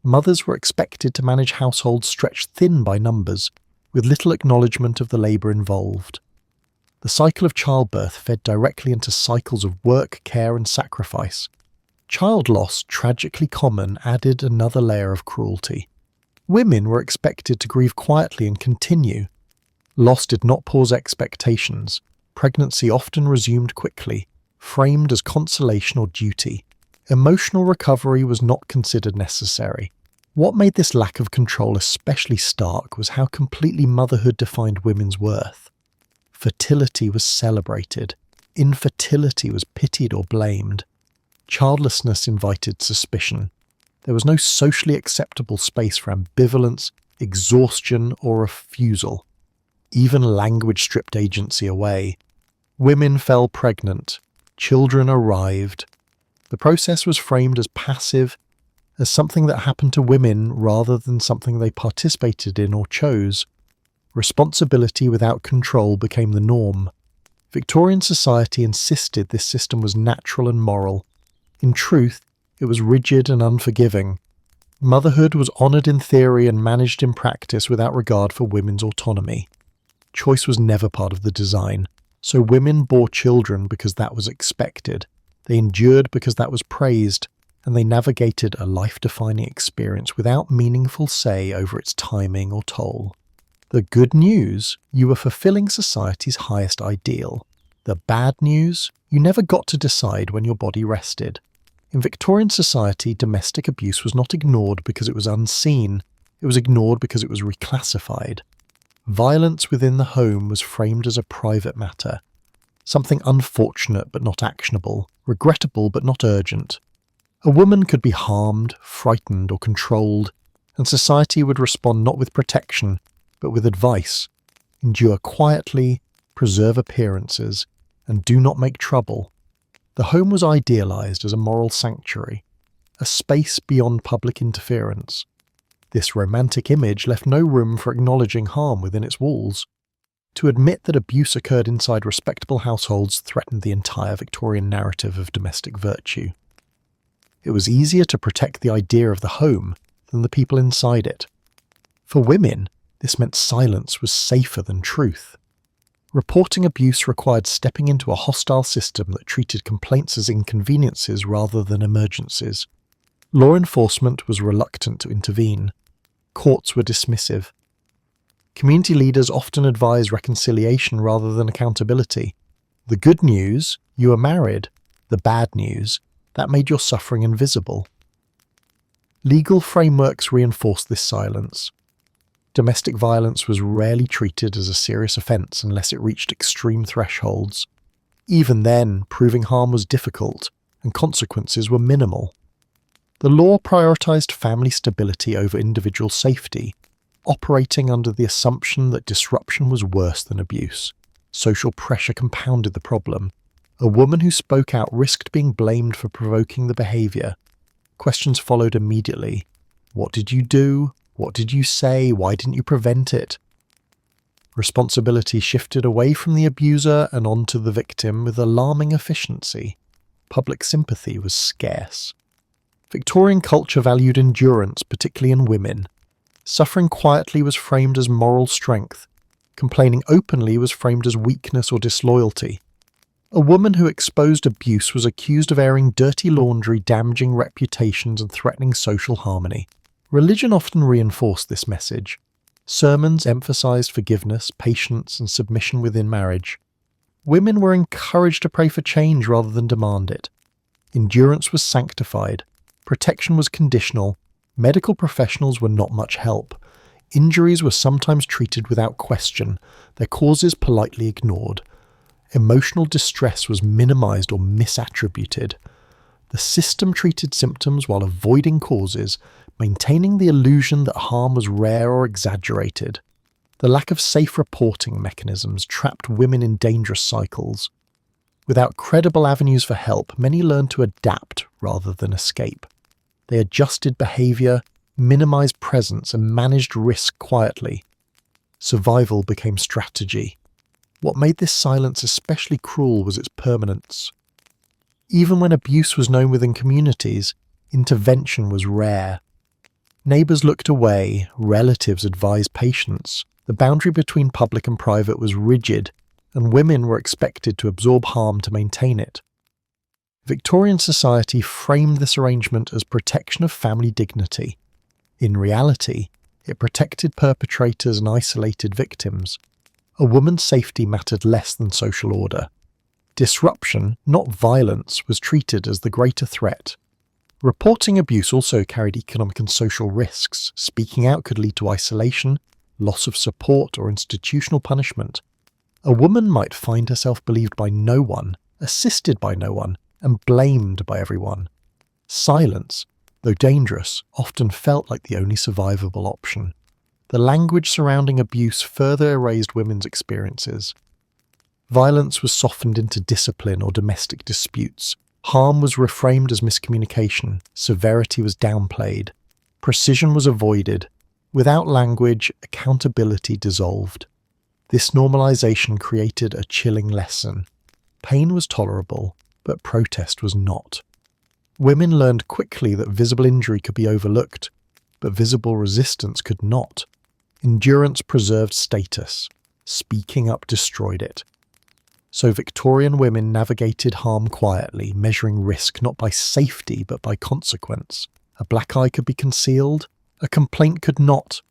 Mothers were expected to manage households stretched thin by numbers, with little acknowledgement of the labour involved. The cycle of childbirth fed directly into cycles of work, care and sacrifice. Child loss, tragically common, added another layer of cruelty. Women were expected to grieve quietly and continue. Loss did not pause expectations. Pregnancy often resumed quickly, framed as consolation or duty. Emotional recovery was not considered necessary. What made this lack of control especially stark was how completely motherhood defined women's worth. Fertility was celebrated. Infertility was pitied or blamed. Childlessness invited suspicion. There was no socially acceptable space for ambivalence, exhaustion, or refusal. Even language stripped agency away. Women fell pregnant. Children arrived. The process was framed as passive, as something that happened to women rather than something they participated in or chose. Responsibility without control became the norm. Victorian society insisted this system was natural and moral. In truth, it was rigid and unforgiving. Motherhood was honoured in theory and managed in practice without regard for women's autonomy. Choice was never part of the design, so women bore children because that was expected. They endured because that was praised, and they navigated a life-defining experience without meaningful say over its timing or toll. The good news, you were fulfilling society's highest ideal. The bad news, you never got to decide when your body rested. In Victorian society, domestic abuse was not ignored because it was unseen. It was ignored because it was reclassified. Violence within the home was framed as a private matter, something unfortunate but not actionable, regrettable but not urgent. A woman could be harmed, frightened, or controlled, and society would respond not with protection, but with advice. Endure quietly, preserve appearances, and do not make trouble. The home was idealized as a moral sanctuary, a space beyond public interference. This romantic image left no room for acknowledging harm within its walls. To admit that abuse occurred inside respectable households threatened the entire Victorian narrative of domestic virtue. It was easier to protect the idea of the home than the people inside it. For women, this meant silence was safer than truth. Reporting abuse required stepping into a hostile system that treated complaints as inconveniences rather than emergencies. Law enforcement was reluctant to intervene. Courts were dismissive. Community leaders often advised reconciliation rather than accountability. The good news, you were married. The bad news, that made your suffering invisible. Legal frameworks reinforced this silence. Domestic violence was rarely treated as a serious offence unless it reached extreme thresholds. Even then, proving harm was difficult, and consequences were minimal. The law prioritised family stability over individual safety, operating under the assumption that disruption was worse than abuse. Social pressure compounded the problem. A woman who spoke out risked being blamed for provoking the behaviour. Questions followed immediately. What did you do? What did you say? Why didn't you prevent it? Responsibility shifted away from the abuser and onto the victim with alarming efficiency. Public sympathy was scarce. Victorian culture valued endurance, particularly in women. Suffering quietly was framed as moral strength. Complaining openly was framed as weakness or disloyalty. A woman who exposed abuse was accused of airing dirty laundry, damaging reputations and threatening social harmony. Religion often reinforced this message. Sermons emphasized forgiveness, patience, and submission within marriage. Women were encouraged to pray for change rather than demand it. Endurance was sanctified. Protection was conditional. Medical professionals were not much help. Injuries were sometimes treated without question, their causes politely ignored. Emotional distress was minimized or misattributed. The system treated symptoms while avoiding causes, maintaining the illusion that harm was rare or exaggerated. The lack of safe reporting mechanisms trapped women in dangerous cycles. Without credible avenues for help, many learned to adapt rather than escape. They adjusted behavior, minimized presence, and managed risk quietly. Survival became strategy. What made this silence especially cruel was its permanence. Even when abuse was known within communities, intervention was rare. Neighbours looked away, relatives advised patience. The boundary between public and private was rigid, and women were expected to absorb harm to maintain it. Victorian society framed this arrangement as protection of family dignity. In reality, it protected perpetrators and isolated victims. A woman's safety mattered less than social order. Disruption, not violence, was treated as the greater threat. Reporting abuse also carried economic and social risks. Speaking out could lead to isolation, loss of support, or institutional punishment. A woman might find herself believed by no one, assisted by no one, and blamed by everyone. Silence, though dangerous, often felt like the only survivable option. The language surrounding abuse further erased women's experiences. Violence was softened into discipline or domestic disputes. Harm was reframed as miscommunication. Severity was downplayed. Precision was avoided. Without language, accountability dissolved. This normalization created a chilling lesson. Pain was tolerable, but protest was not. Women learned quickly that visible injury could be overlooked, but visible resistance could not. Endurance preserved status. Speaking up destroyed it. So Victorian women navigated harm quietly, measuring risk not by safety but by consequence. A black eye could be concealed, a complaint could not.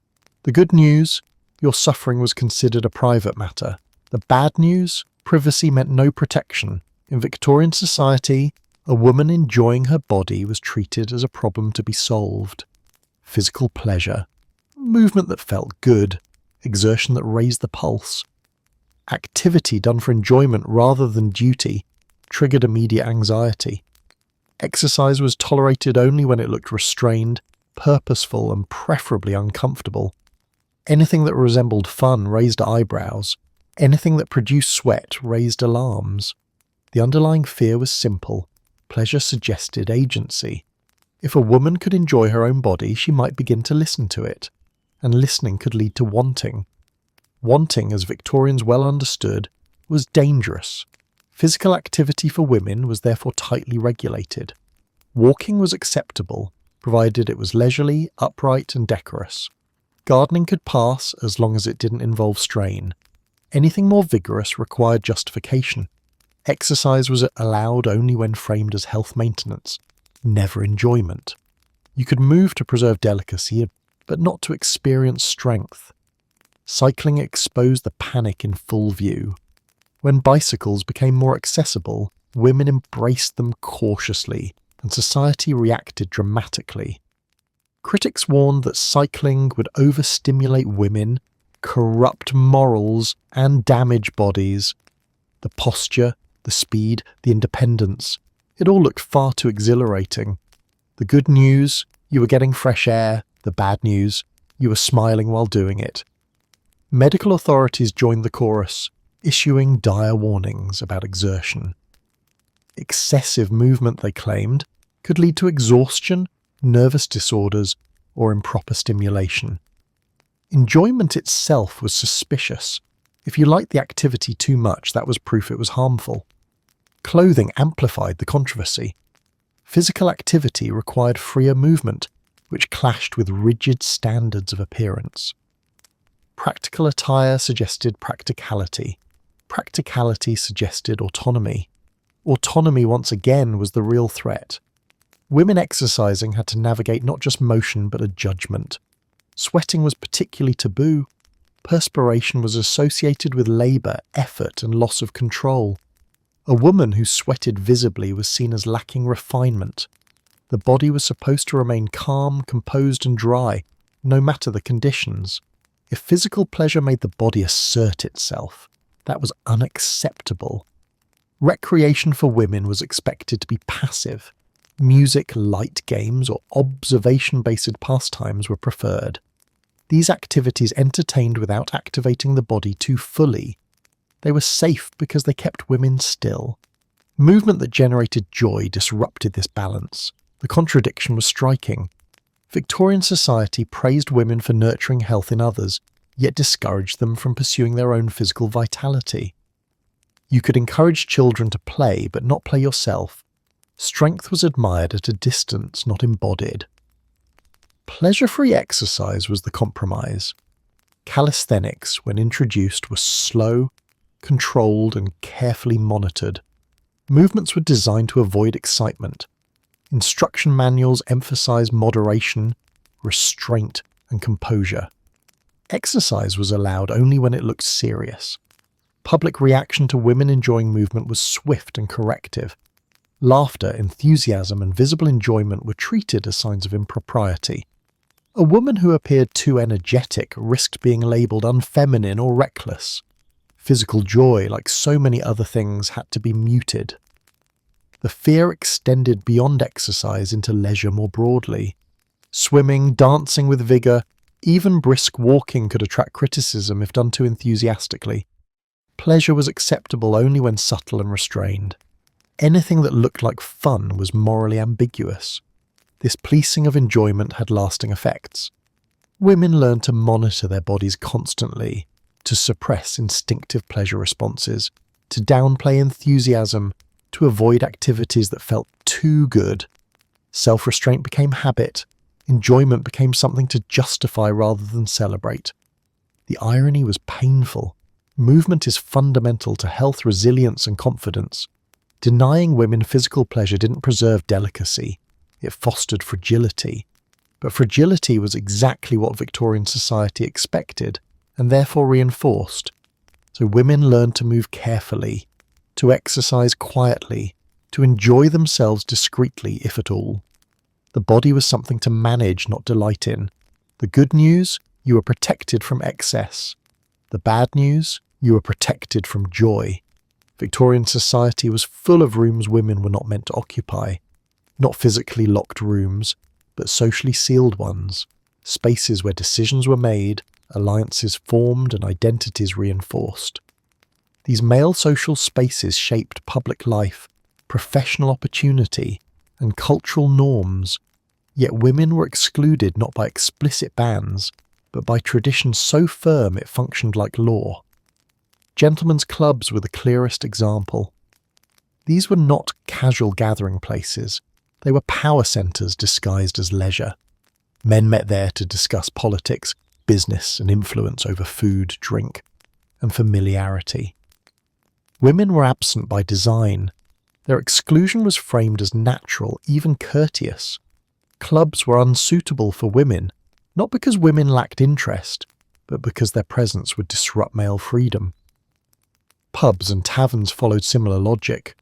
The good news, your suffering was considered a private matter. The bad news, privacy meant no protection. In Victorian society, a woman enjoying her body was treated as a problem to be solved. Physical pleasure, movement that felt good, exertion that raised the pulse. Activity done for enjoyment rather than duty triggered immediate anxiety. Exercise was tolerated only when it looked restrained, purposeful, and preferably uncomfortable. Anything that resembled fun raised eyebrows. Anything that produced sweat raised alarms. The underlying fear was simple. Pleasure suggested agency. If a woman could enjoy her own body, she might begin to listen to it. And listening could lead to wanting. Wanting, as Victorians well understood, was dangerous. Physical activity for women was therefore tightly regulated. Walking was acceptable, provided it was leisurely, upright, and decorous. Gardening could pass as long as it didn't involve strain. Anything more vigorous required justification. Exercise was allowed only when framed as health maintenance, never enjoyment. You could move to preserve delicacy, but not to experience strength. Cycling exposed the panic in full view. When bicycles became more accessible, women embraced them cautiously, and society reacted dramatically. Critics warned that cycling would overstimulate women, corrupt morals, and damage bodies. The posture, the speed, the independence, it all looked far too exhilarating. The good news, you were getting fresh air. The bad news, you were smiling while doing it. Medical authorities joined the chorus, issuing dire warnings about exertion. Excessive movement, they claimed, could lead to exhaustion, nervous disorders, or improper stimulation. Enjoyment itself was suspicious. If you liked the activity too much, that was proof it was harmful. Clothing amplified the controversy. Physical activity required freer movement, which clashed with rigid standards of appearance. Practical attire suggested practicality. Practicality suggested autonomy. Autonomy, once again, was the real threat. Women exercising had to navigate not just motion but a judgment. Sweating was particularly taboo. Perspiration was associated with labour, effort, and loss of control. A woman who sweated visibly was seen as lacking refinement. The body was supposed to remain calm, composed, and dry, no matter the conditions. If physical pleasure made the body assert itself, that was unacceptable. Recreation for women was expected to be passive. Music, light games, or observation-based pastimes were preferred. These activities entertained without activating the body too fully. They were safe because they kept women still. Movement that generated joy disrupted this balance. The contradiction was striking. Victorian society praised women for nurturing health in others, yet discouraged them from pursuing their own physical vitality. You could encourage children to play, but not play yourself. Strength was admired at a distance, not embodied. Pleasure-free exercise was the compromise. Calisthenics, when introduced, were slow, controlled, and carefully monitored. Movements were designed to avoid excitement. Instruction manuals emphasized moderation, restraint, and composure. Exercise was allowed only when it looked serious. Public reaction to women enjoying movement was swift and corrective. Laughter, enthusiasm, and visible enjoyment were treated as signs of impropriety. A woman who appeared too energetic risked being labelled unfeminine or reckless. Physical joy, like so many other things, had to be muted. The fear extended beyond exercise into leisure more broadly. Swimming, dancing with vigour, even brisk walking could attract criticism if done too enthusiastically. Pleasure was acceptable only when subtle and restrained. Anything that looked like fun was morally ambiguous. This policing of enjoyment had lasting effects. Women learned to monitor their bodies constantly, to suppress instinctive pleasure responses, to downplay enthusiasm, to avoid activities that felt too good. Self-restraint became habit. Enjoyment became something to justify rather than celebrate. The irony was painful. Movement is fundamental to health, resilience, and confidence. Denying women physical pleasure didn't preserve delicacy. It fostered fragility. But fragility was exactly what Victorian society expected, and therefore reinforced. So women learned to move carefully, to exercise quietly, to enjoy themselves discreetly, if at all. The body was something to manage, not delight in. The good news, you were protected from excess. The bad news, you were protected from joy. Victorian society was full of rooms women were not meant to occupy. Not physically locked rooms, but socially sealed ones. Spaces where decisions were made, alliances formed, and identities reinforced. These male social spaces shaped public life, professional opportunity, and cultural norms, yet women were excluded not by explicit bans, but by tradition so firm it functioned like law. Gentlemen's clubs were the clearest example. These were not casual gathering places. They were power centres disguised as leisure. Men met there to discuss politics, business, and influence over food, drink, and familiarity. Women were absent by design. Their exclusion was framed as natural, even courteous. Clubs were unsuitable for women, not because women lacked interest, but because their presence would disrupt male freedom. Pubs and taverns followed similar logic.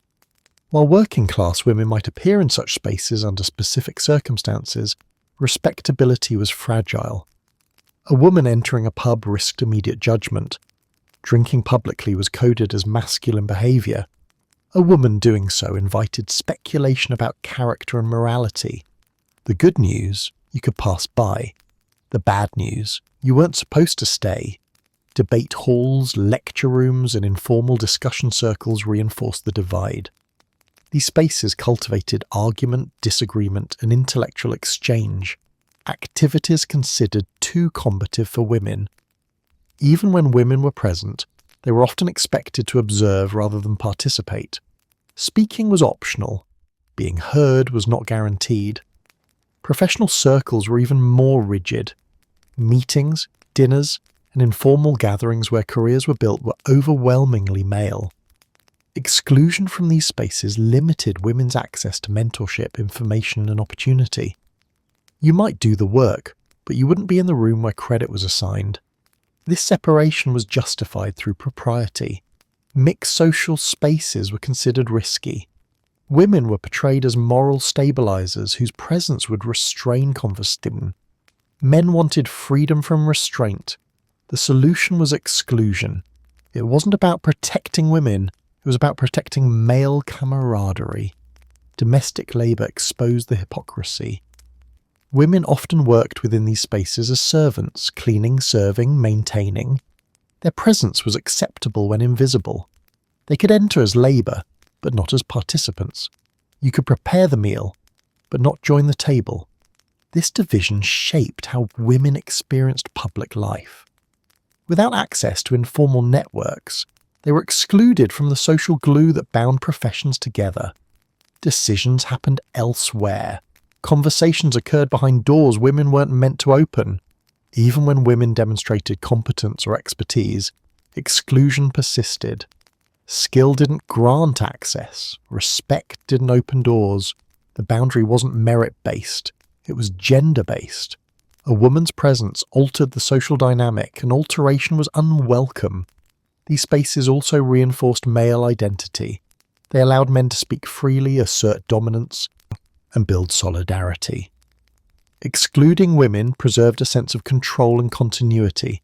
While working-class women might appear in such spaces under specific circumstances, respectability was fragile. A woman entering a pub risked immediate judgment. Drinking publicly was coded as masculine behaviour. A woman doing so invited speculation about character and morality. The good news, you could pass by. The bad news, you weren't supposed to stay. Debate halls, lecture rooms, and informal discussion circles reinforced the divide. These spaces cultivated argument, disagreement, and intellectual exchange. activities considered too combative for women. Even when women were present, they were often expected to observe rather than participate. Speaking was optional. Being heard was not guaranteed. Professional circles were even more rigid. Meetings, dinners, and informal gatherings where careers were built were overwhelmingly male. Exclusion from these spaces limited women's access to mentorship, information, and opportunity. You might do the work, but you wouldn't be in the room where credit was assigned. This separation was justified through propriety. Mixed social spaces were considered risky. Women were portrayed as moral stabilizers whose presence would restrain conversation. Men wanted freedom from restraint. The solution was exclusion. It wasn't about protecting women, it was about protecting male camaraderie. Domestic labour exposed the hypocrisy. Women often worked within these spaces as servants, cleaning, serving, maintaining. Their presence was acceptable when invisible. They could enter as labour, but not as participants. You could prepare the meal, but not join the table. This division shaped how women experienced public life. Without access to informal networks, they were excluded from the social glue that bound professions together. Decisions happened elsewhere. Conversations occurred behind doors women weren't meant to open. Even when women demonstrated competence or expertise, exclusion persisted. Skill didn't grant access. Respect didn't open doors. The boundary wasn't merit-based. It was gender-based. A woman's presence altered the social dynamic, and alteration was unwelcome. These spaces also reinforced male identity. They allowed men to speak freely, assert dominance, and build solidarity. Excluding women preserved a sense of control and continuity.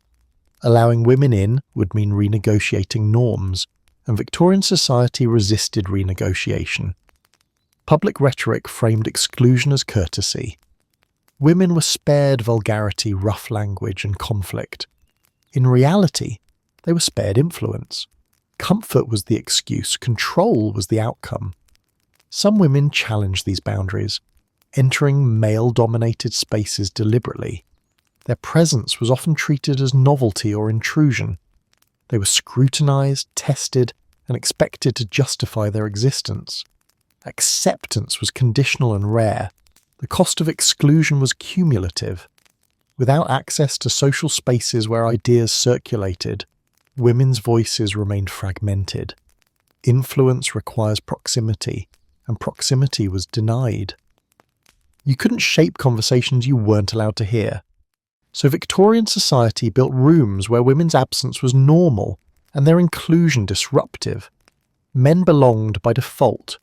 Allowing women in would mean renegotiating norms, and Victorian society resisted renegotiation. Public rhetoric framed exclusion as courtesy. Women were spared vulgarity, rough language, and conflict. In reality, they were spared influence. Comfort was the excuse, control was the outcome. Some women challenged these boundaries, entering male-dominated spaces deliberately. Their presence was often treated as novelty or intrusion. They were scrutinized, tested, and expected to justify their existence. Acceptance was conditional and rare. The cost of exclusion was cumulative. Without access to social spaces where ideas circulated, women's voices remained fragmented. Influence requires proximity, and proximity was denied. You couldn't shape conversations you weren't allowed to hear. So Victorian society built rooms where women's absence was normal and their inclusion disruptive. Men belonged by default.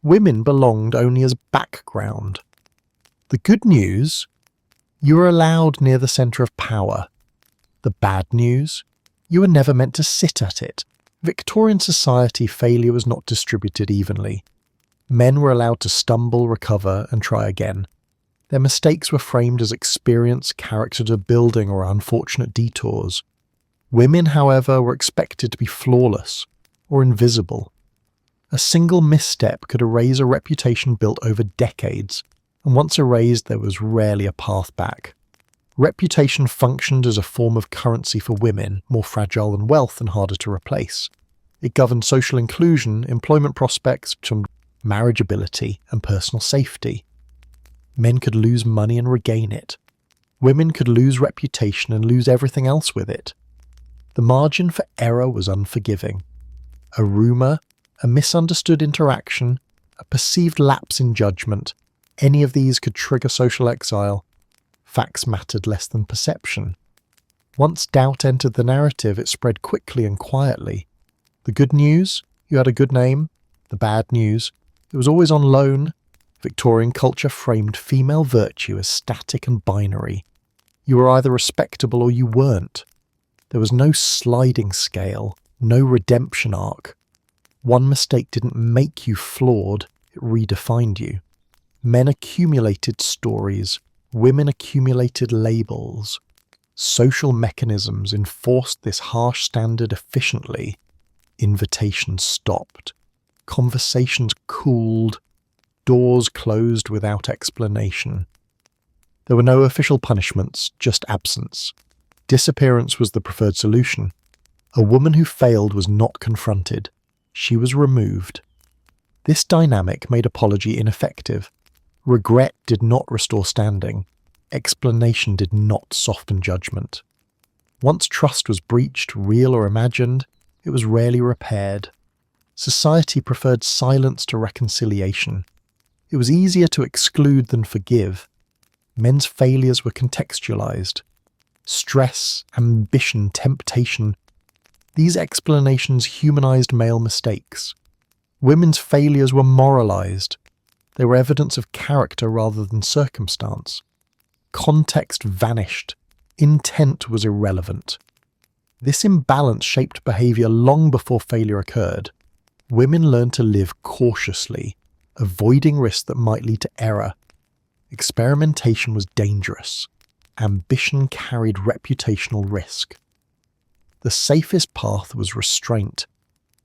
Women belonged only as background. The good news, you were allowed near the centre of power. The bad news, you were never meant to sit at it. Victorian society failure was not distributed evenly. Men were allowed to stumble, recover, and try again. Their mistakes were framed as experience, character building, or unfortunate detours. Women, however, were expected to be flawless or invisible. A single misstep could erase a reputation built over decades, and once erased, there was rarely a path back. Reputation functioned as a form of currency for women, more fragile than wealth and harder to replace. It governed social inclusion, employment prospects, marriageability, and personal safety. Men could lose money and regain it. Women could lose reputation and lose everything else with it. The margin for error was unforgiving. A rumour, a misunderstood interaction, a perceived lapse in judgment, any of these could trigger social exile. Facts mattered less than perception. Once doubt entered the narrative, it spread quickly and quietly. The good news, you had a good name. The bad news, it was always on loan. Victorian culture framed female virtue as static and binary. You were either respectable or you weren't. There was no sliding scale, no redemption arc. One mistake didn't make you flawed, it redefined you. Men accumulated stories, women accumulated labels. Social mechanisms enforced this harsh standard efficiently. Invitations stopped. Conversations cooled. Doors closed without explanation. There were no official punishments, just absence. Disappearance was the preferred solution. A woman who failed was not confronted. She was removed. This dynamic made apology ineffective. Regret did not restore standing. Explanation did not soften judgment. Once trust was breached, real or imagined, it was rarely repaired. Society preferred silence to reconciliation. It was easier to exclude than forgive. Men's failures were contextualized. Stress, ambition, temptation. These explanations humanized male mistakes. Women's failures were moralized. They were evidence of character rather than circumstance. Context vanished. Intent was irrelevant. This imbalance shaped behavior long before failure occurred. Women learned to live cautiously, avoiding risks that might lead to error. Experimentation was dangerous. Ambition carried reputational risk. The safest path was restraint.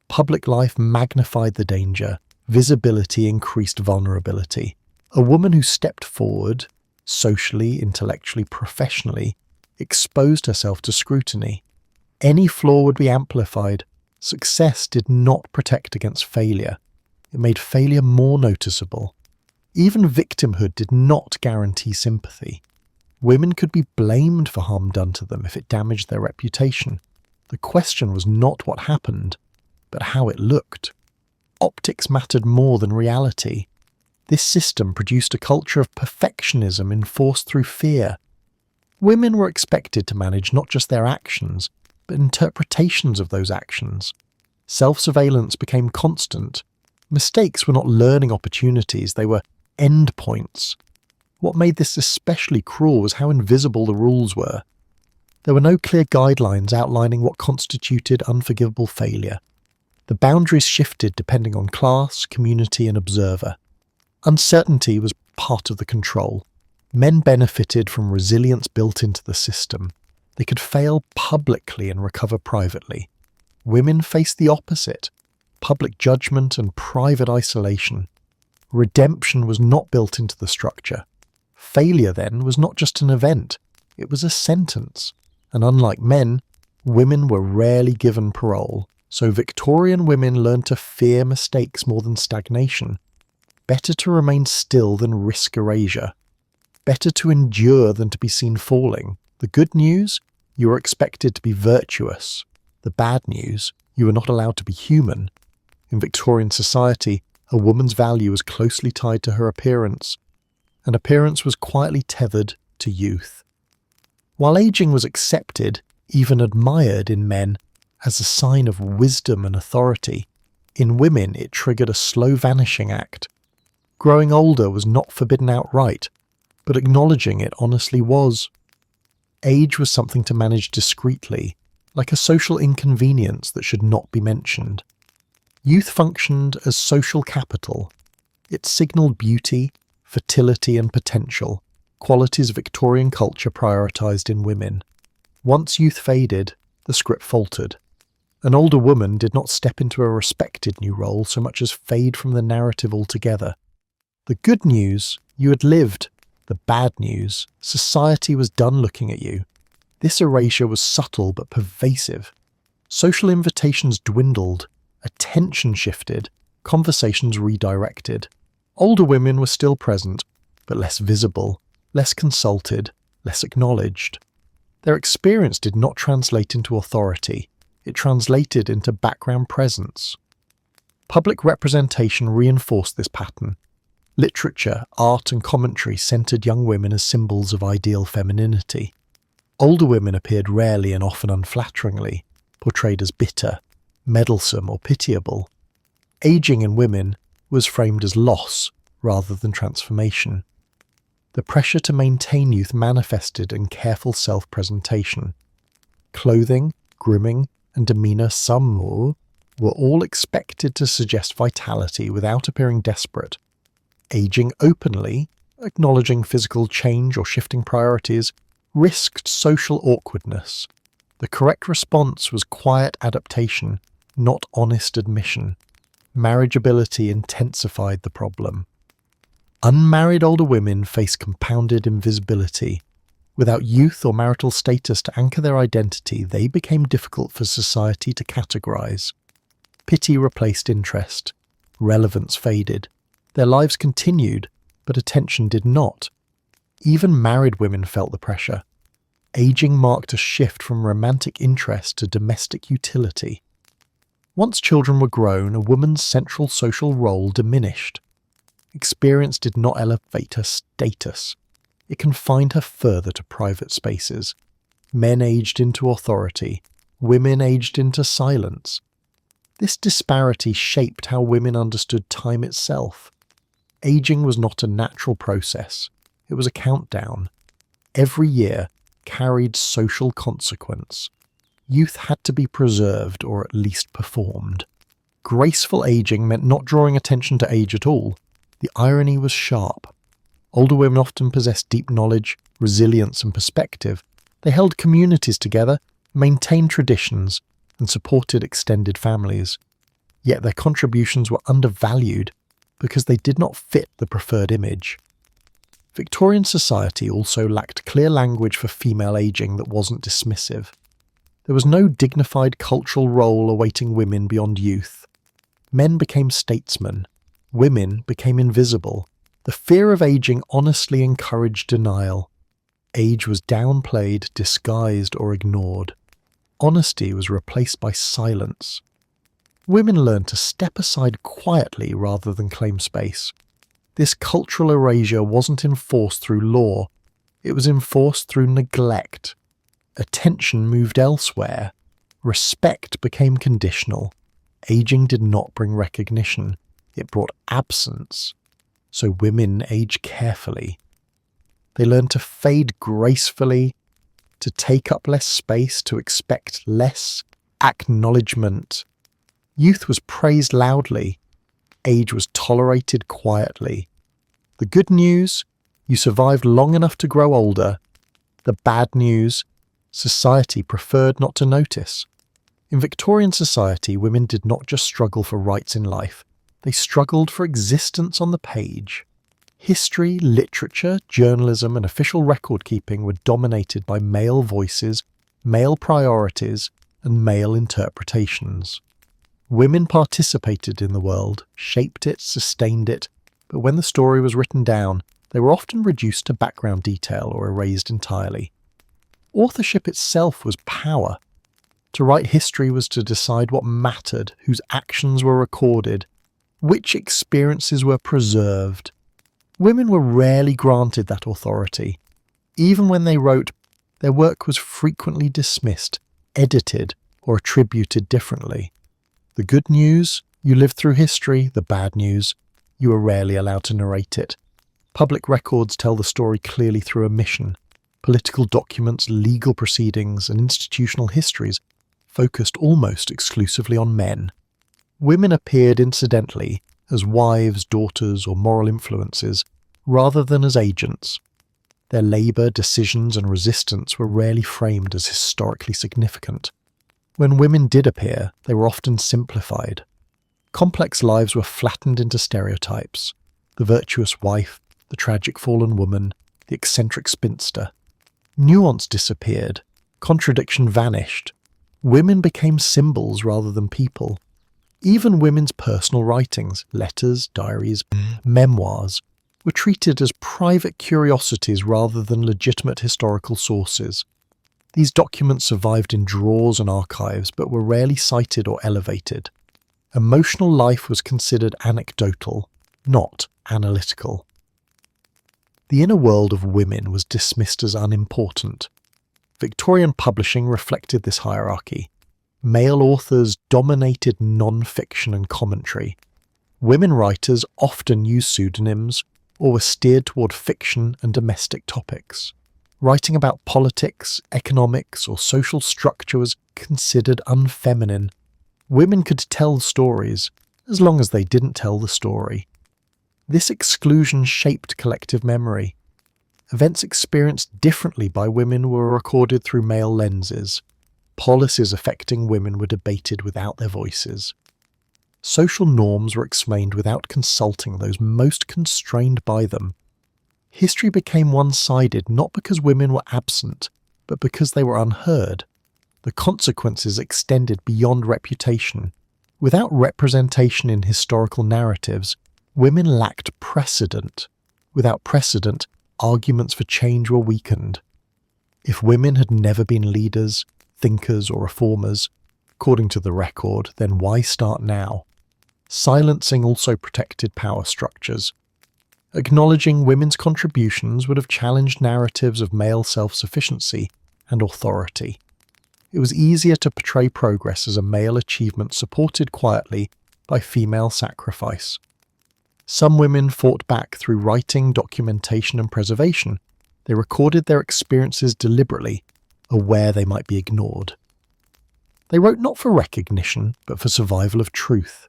Public life magnified the danger. Visibility increased vulnerability. A woman who stepped forward, socially, intellectually, professionally, exposed herself to scrutiny. Any flaw would be amplified. Success did not protect against failure. It made failure more noticeable. Even victimhood did not guarantee sympathy. Women could be blamed for harm done to them if it damaged their reputation. The question was not what happened, but how it looked. Optics mattered more than reality. This system produced a culture of perfectionism enforced through fear. Women were expected to manage not just their actions, but interpretations of those actions. Self-surveillance became constant. Mistakes were not learning opportunities, they were endpoints. What made this especially cruel was how invisible the rules were. There were no clear guidelines outlining what constituted unforgivable failure. The boundaries shifted depending on class, community, and observer. Uncertainty was part of the control. Men benefited from resilience built into the system. They could fail publicly and recover privately. Women faced the opposite: public judgment and private isolation. Redemption was not built into the structure. Failure, then, was not just an event, it was a sentence. And unlike men, women were rarely given parole, so Victorian women learned to fear mistakes more than stagnation. Better to remain still than risk erasure. Better to endure than to be seen falling. The good news? You were expected to be virtuous. The bad news? You were not allowed to be human. In Victorian society, a woman's value was closely tied to her appearance, and appearance was quietly tethered to youth. While aging was accepted, even admired in men, as a sign of wisdom and authority, in women it triggered a slow vanishing act. Growing older was not forbidden outright, but acknowledging it honestly was. Age was something to manage discreetly, like a social inconvenience that should not be mentioned. Youth functioned as social capital. It signalled beauty, fertility and potential, qualities Victorian culture prioritised in women. Once youth faded, the script faltered. An older woman did not step into a respected new role so much as fade from the narrative altogether. The good news, you had lived. The bad news, society was done looking at you. This erasure was subtle but pervasive. Social invitations dwindled, attention shifted, conversations redirected. Older women were still present, but less visible, less consulted, less acknowledged. Their experience did not translate into authority, it translated into background presence. Public representation reinforced this pattern. Literature, art and commentary centred young women as symbols of ideal femininity. Older women appeared rarely and often unflatteringly, portrayed as bitter, meddlesome or pitiable. Aging in women was framed as loss rather than transformation. The pressure to maintain youth manifested in careful self-presentation. Clothing, grooming, and demeanour were all expected to suggest vitality without appearing desperate. Aging openly, acknowledging physical change or shifting priorities, risked social awkwardness. The correct response was quiet adaptation, not honest admission. Marriageability intensified the problem. Unmarried older women face compounded invisibility. Without youth or marital status to anchor their identity, they became difficult for society to categorize. Pity replaced interest. Relevance faded. Their lives continued, but attention did not. Even married women felt the pressure. Aging marked a shift from romantic interest to domestic utility. Once children were grown, a woman's central social role diminished. Experience did not elevate her status. It confined her further to private spaces. Men aged into authority. Women aged into silence. This disparity shaped how women understood time itself. Aging was not a natural process. It was a countdown. Every year carried social consequence. Youth had to be preserved or at least performed. Graceful aging meant not drawing attention to age at all. The irony was sharp. Older women often possessed deep knowledge, resilience, and perspective. They held communities together, maintained traditions, and supported extended families. Yet their contributions were undervalued because they did not fit the preferred image. Victorian society also lacked clear language for female aging that wasn't dismissive. There was no dignified cultural role awaiting women beyond youth. Men became statesmen. Women became invisible. The fear of aging honestly encouraged denial. Age was downplayed, disguised, or ignored. Honesty was replaced by silence. Women learned to step aside quietly rather than claim space. This cultural erasure wasn't enforced through law. It was enforced through neglect. Attention moved elsewhere. Respect became conditional. Aging did not bring recognition. It brought absence. So women aged carefully. They learned to fade gracefully, to take up less space, to expect less acknowledgement. Youth was praised loudly. Age was tolerated quietly. The good news, you survived long enough to grow older. The bad news, society preferred not to notice. In Victorian society, women did not just struggle for rights in life. They struggled for existence on the page. History, literature, journalism, and official record-keeping were dominated by male voices, male priorities, and male interpretations. Women participated in the world, shaped it, sustained it, but when the story was written down, they were often reduced to background detail or erased entirely. Authorship itself was power. To write history was to decide what mattered, whose actions were recorded, which experiences were preserved. Women were rarely granted that authority. Even when they wrote, their work was frequently dismissed, edited, or attributed differently. The good news, you lived through history. The bad news, you were rarely allowed to narrate it. Public records tell the story clearly through omission. Political documents, legal proceedings, and institutional histories focused almost exclusively on men. Women appeared incidentally as wives, daughters, or moral influences, rather than as agents. Their labour, decisions, and resistance were rarely framed as historically significant. When women did appear, they were often simplified. Complex lives were flattened into stereotypes. The virtuous wife, the tragic fallen woman, the eccentric spinster. Nuance disappeared. Contradiction vanished. Women became symbols rather than people. Even women's personal writings, letters, diaries, memoirs, were treated as private curiosities rather than legitimate historical sources. These documents survived in drawers and archives, but were rarely cited or elevated. Emotional life was considered anecdotal, not analytical. The inner world of women was dismissed as unimportant. Victorian publishing reflected this hierarchy. Male authors dominated non-fiction and commentary. Women writers often used pseudonyms or were steered toward fiction and domestic topics. Writing about politics, economics, or social structure was considered unfeminine. Women could tell stories, as long as they didn't tell the story. This exclusion shaped collective memory. Events experienced differently by women were recorded through male lenses. Policies affecting women were debated without their voices. Social norms were explained without consulting those most constrained by them. History became one-sided not because women were absent, but because they were unheard. The consequences extended beyond reputation. Without representation in historical narratives, women lacked precedent. Without precedent, arguments for change were weakened. If women had never been leaders, thinkers, or reformers, according to the record, then why start now? Silencing also protected power structures. Acknowledging women's contributions would have challenged narratives of male self-sufficiency and authority. It was easier to portray progress as a male achievement supported quietly by female sacrifice. Some women fought back through writing, documentation, and preservation. They recorded their experiences deliberately, aware they might be ignored. They wrote not for recognition, but for survival of truth.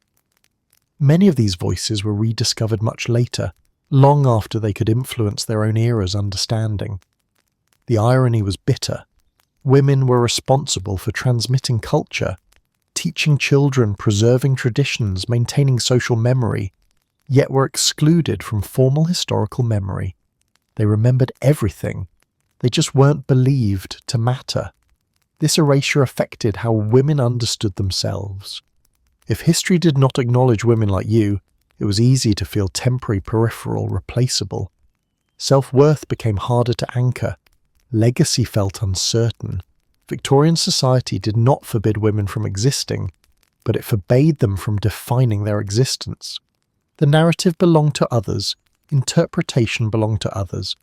Many of these voices were rediscovered much later, long after they could influence their own era's understanding. The irony was bitter. Women were responsible for transmitting culture, teaching children, preserving traditions, maintaining social memory, yet were excluded from formal historical memory. They remembered everything. They just weren't believed to matter. This erasure affected how women understood themselves. If history did not acknowledge women like you, it was easy to feel temporary, peripheral, replaceable. Self-worth became harder to anchor. Legacy felt uncertain. Victorian society did not forbid women from existing, but it forbade them from defining their existence. The narrative belonged to others. Interpretation belonged to others.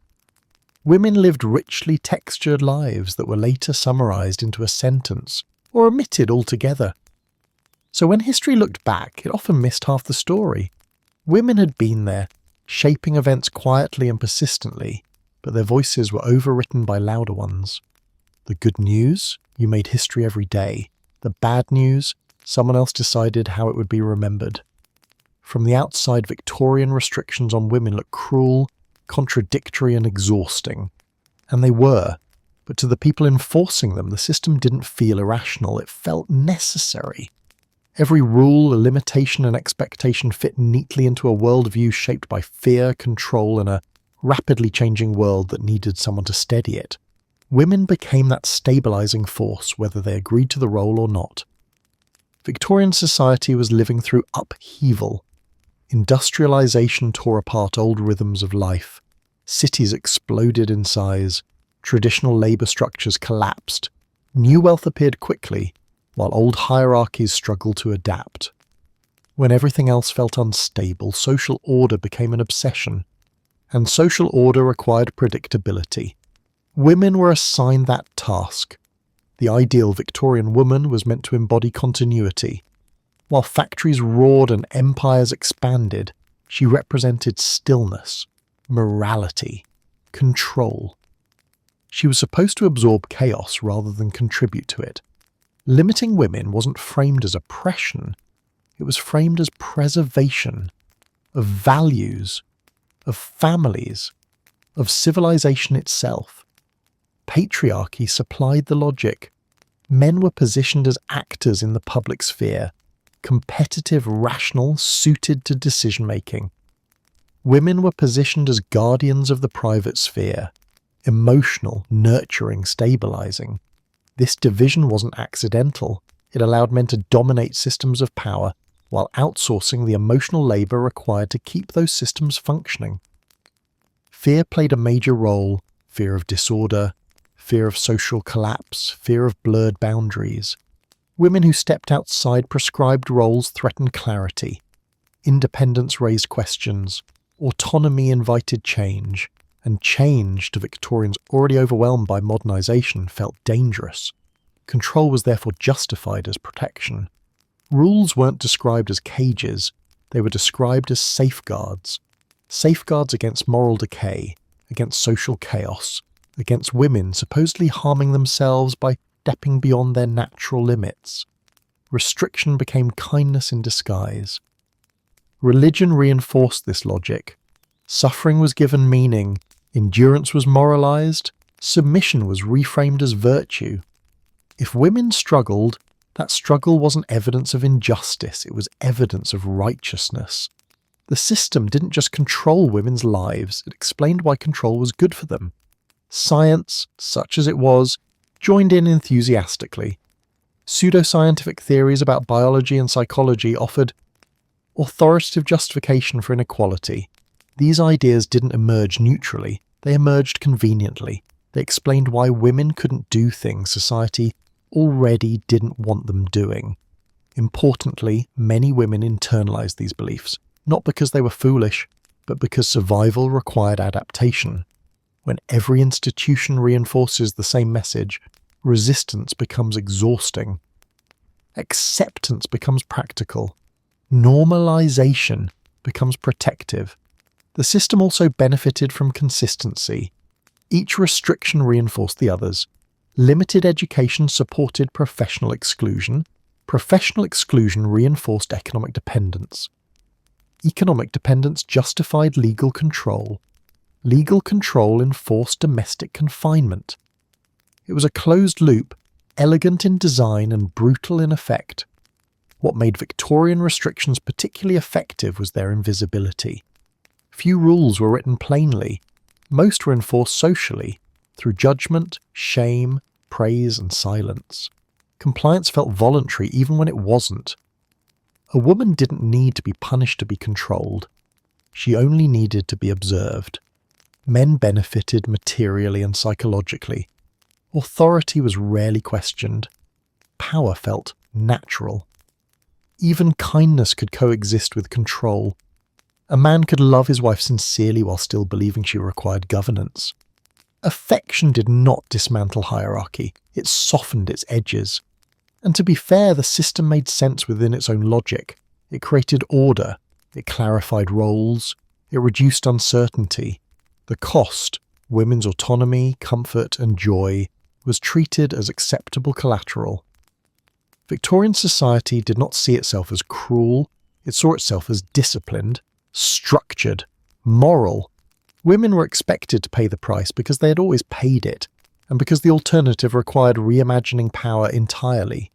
Women lived richly textured lives that were later summarized into a sentence or omitted altogether. So when history looked back, it often missed half the story. Women had been there, shaping events quietly and persistently, but their voices were overwritten by louder ones. The good news? You made history every day. The bad news? Someone else decided how it would be remembered. From the outside, Victorian restrictions on women looked cruel, contradictory, and exhausting. And they were. But to the people enforcing them, the system didn't feel irrational. It felt necessary. Every rule, limitation, and expectation fit neatly into a worldview shaped by fear, control, and a rapidly changing world that needed someone to steady it. Women became that stabilizing force, whether they agreed to the role or not. Victorian society was living through upheaval. Industrialization tore apart old rhythms of life. Cities exploded in size. Traditional labor structures collapsed. New wealth appeared quickly, while old hierarchies struggled to adapt. When everything else felt unstable, social order became an obsession. And social order required predictability. Women were assigned that task. The ideal Victorian woman was meant to embody continuity. While factories roared and empires expanded, she represented stillness, morality, control. She was supposed to absorb chaos rather than contribute to it. Limiting women wasn't framed as oppression, it was framed as preservation of values, of families, of civilization itself. Patriarchy supplied the logic. Men were positioned as actors in the public sphere, competitive, rational, suited to decision-making. Women were positioned as guardians of the private sphere, emotional, nurturing, stabilizing. This division wasn't accidental. It allowed men to dominate systems of power while outsourcing the emotional labor required to keep those systems functioning. Fear played a major role: fear of disorder, fear of social collapse, fear of blurred boundaries. Women who stepped outside prescribed roles threatened clarity. Independence raised questions. Autonomy invited change. And change, to Victorians already overwhelmed by modernization, felt dangerous. Control was therefore justified as protection. Rules weren't described as cages, they were described as safeguards. Safeguards against moral decay, against social chaos, against women supposedly harming themselves by stepping beyond their natural limits. Restriction became kindness in disguise. Religion reinforced this logic. Suffering was given meaning, endurance was moralized, submission was reframed as virtue. If women struggled, That struggle wasn't evidence of injustice, it was evidence of righteousness. The system didn't just control women's lives, it explained why control was good for them. Science, such as it was, joined in enthusiastically. Pseudoscientific theories about biology and psychology offered authoritative justification for inequality. These ideas didn't emerge neutrally, they emerged conveniently. They explained why women couldn't do things society already didn't want them doing. Importantly, many women internalized these beliefs, not because they were foolish, but because survival required adaptation. When every institution reinforces the same message, resistance becomes exhausting. Acceptance becomes practical. Normalization becomes protective. The system also benefited from consistency. Each restriction reinforced the others. Limited education supported professional exclusion. Professional exclusion reinforced economic dependence. Economic dependence justified legal control. Legal control enforced domestic confinement. It was a closed loop, elegant in design and brutal in effect. What made Victorian restrictions particularly effective was their invisibility. Few rules were written plainly. Most were enforced socially, through judgment, shame, praise, and silence. Compliance felt voluntary even when it wasn't. A woman didn't need to be punished to be controlled. She only needed to be observed. Men benefited materially and psychologically. Authority was rarely questioned. Power felt natural. Even kindness could coexist with control. A man could love his wife sincerely while still believing she required governance. Affection did not dismantle hierarchy, it softened its edges. And to be fair, the system made sense within its own logic. It created order, it clarified roles, it reduced uncertainty. The cost, women's autonomy, comfort, and joy, was treated as acceptable collateral. Victorian society did not see itself as cruel, it saw itself as disciplined, structured, moral. Women were expected to pay the price because they had always paid it, and because the alternative required reimagining power entirely.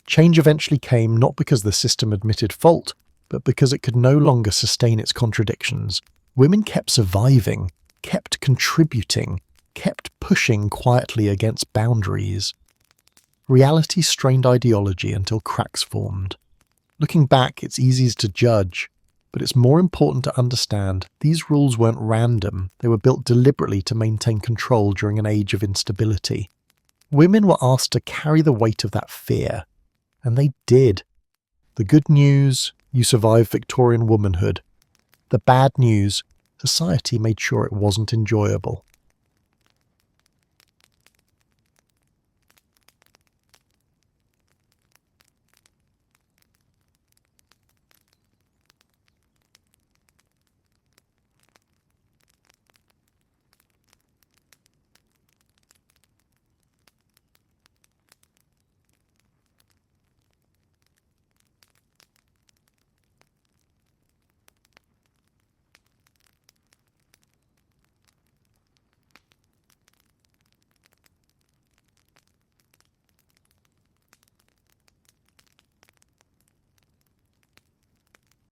Change eventually came not because the system admitted fault, but because it could no longer sustain its contradictions. Women kept surviving, kept contributing, kept pushing quietly against boundaries. Reality strained ideology until cracks formed. Looking back, it's easy to judge, but it's more important to understand these rules weren't random, they were built deliberately to maintain control during an age of instability. Women were asked to carry the weight of that fear, and they did. The good news, you survived Victorian womanhood. The bad news, society made sure it wasn't enjoyable.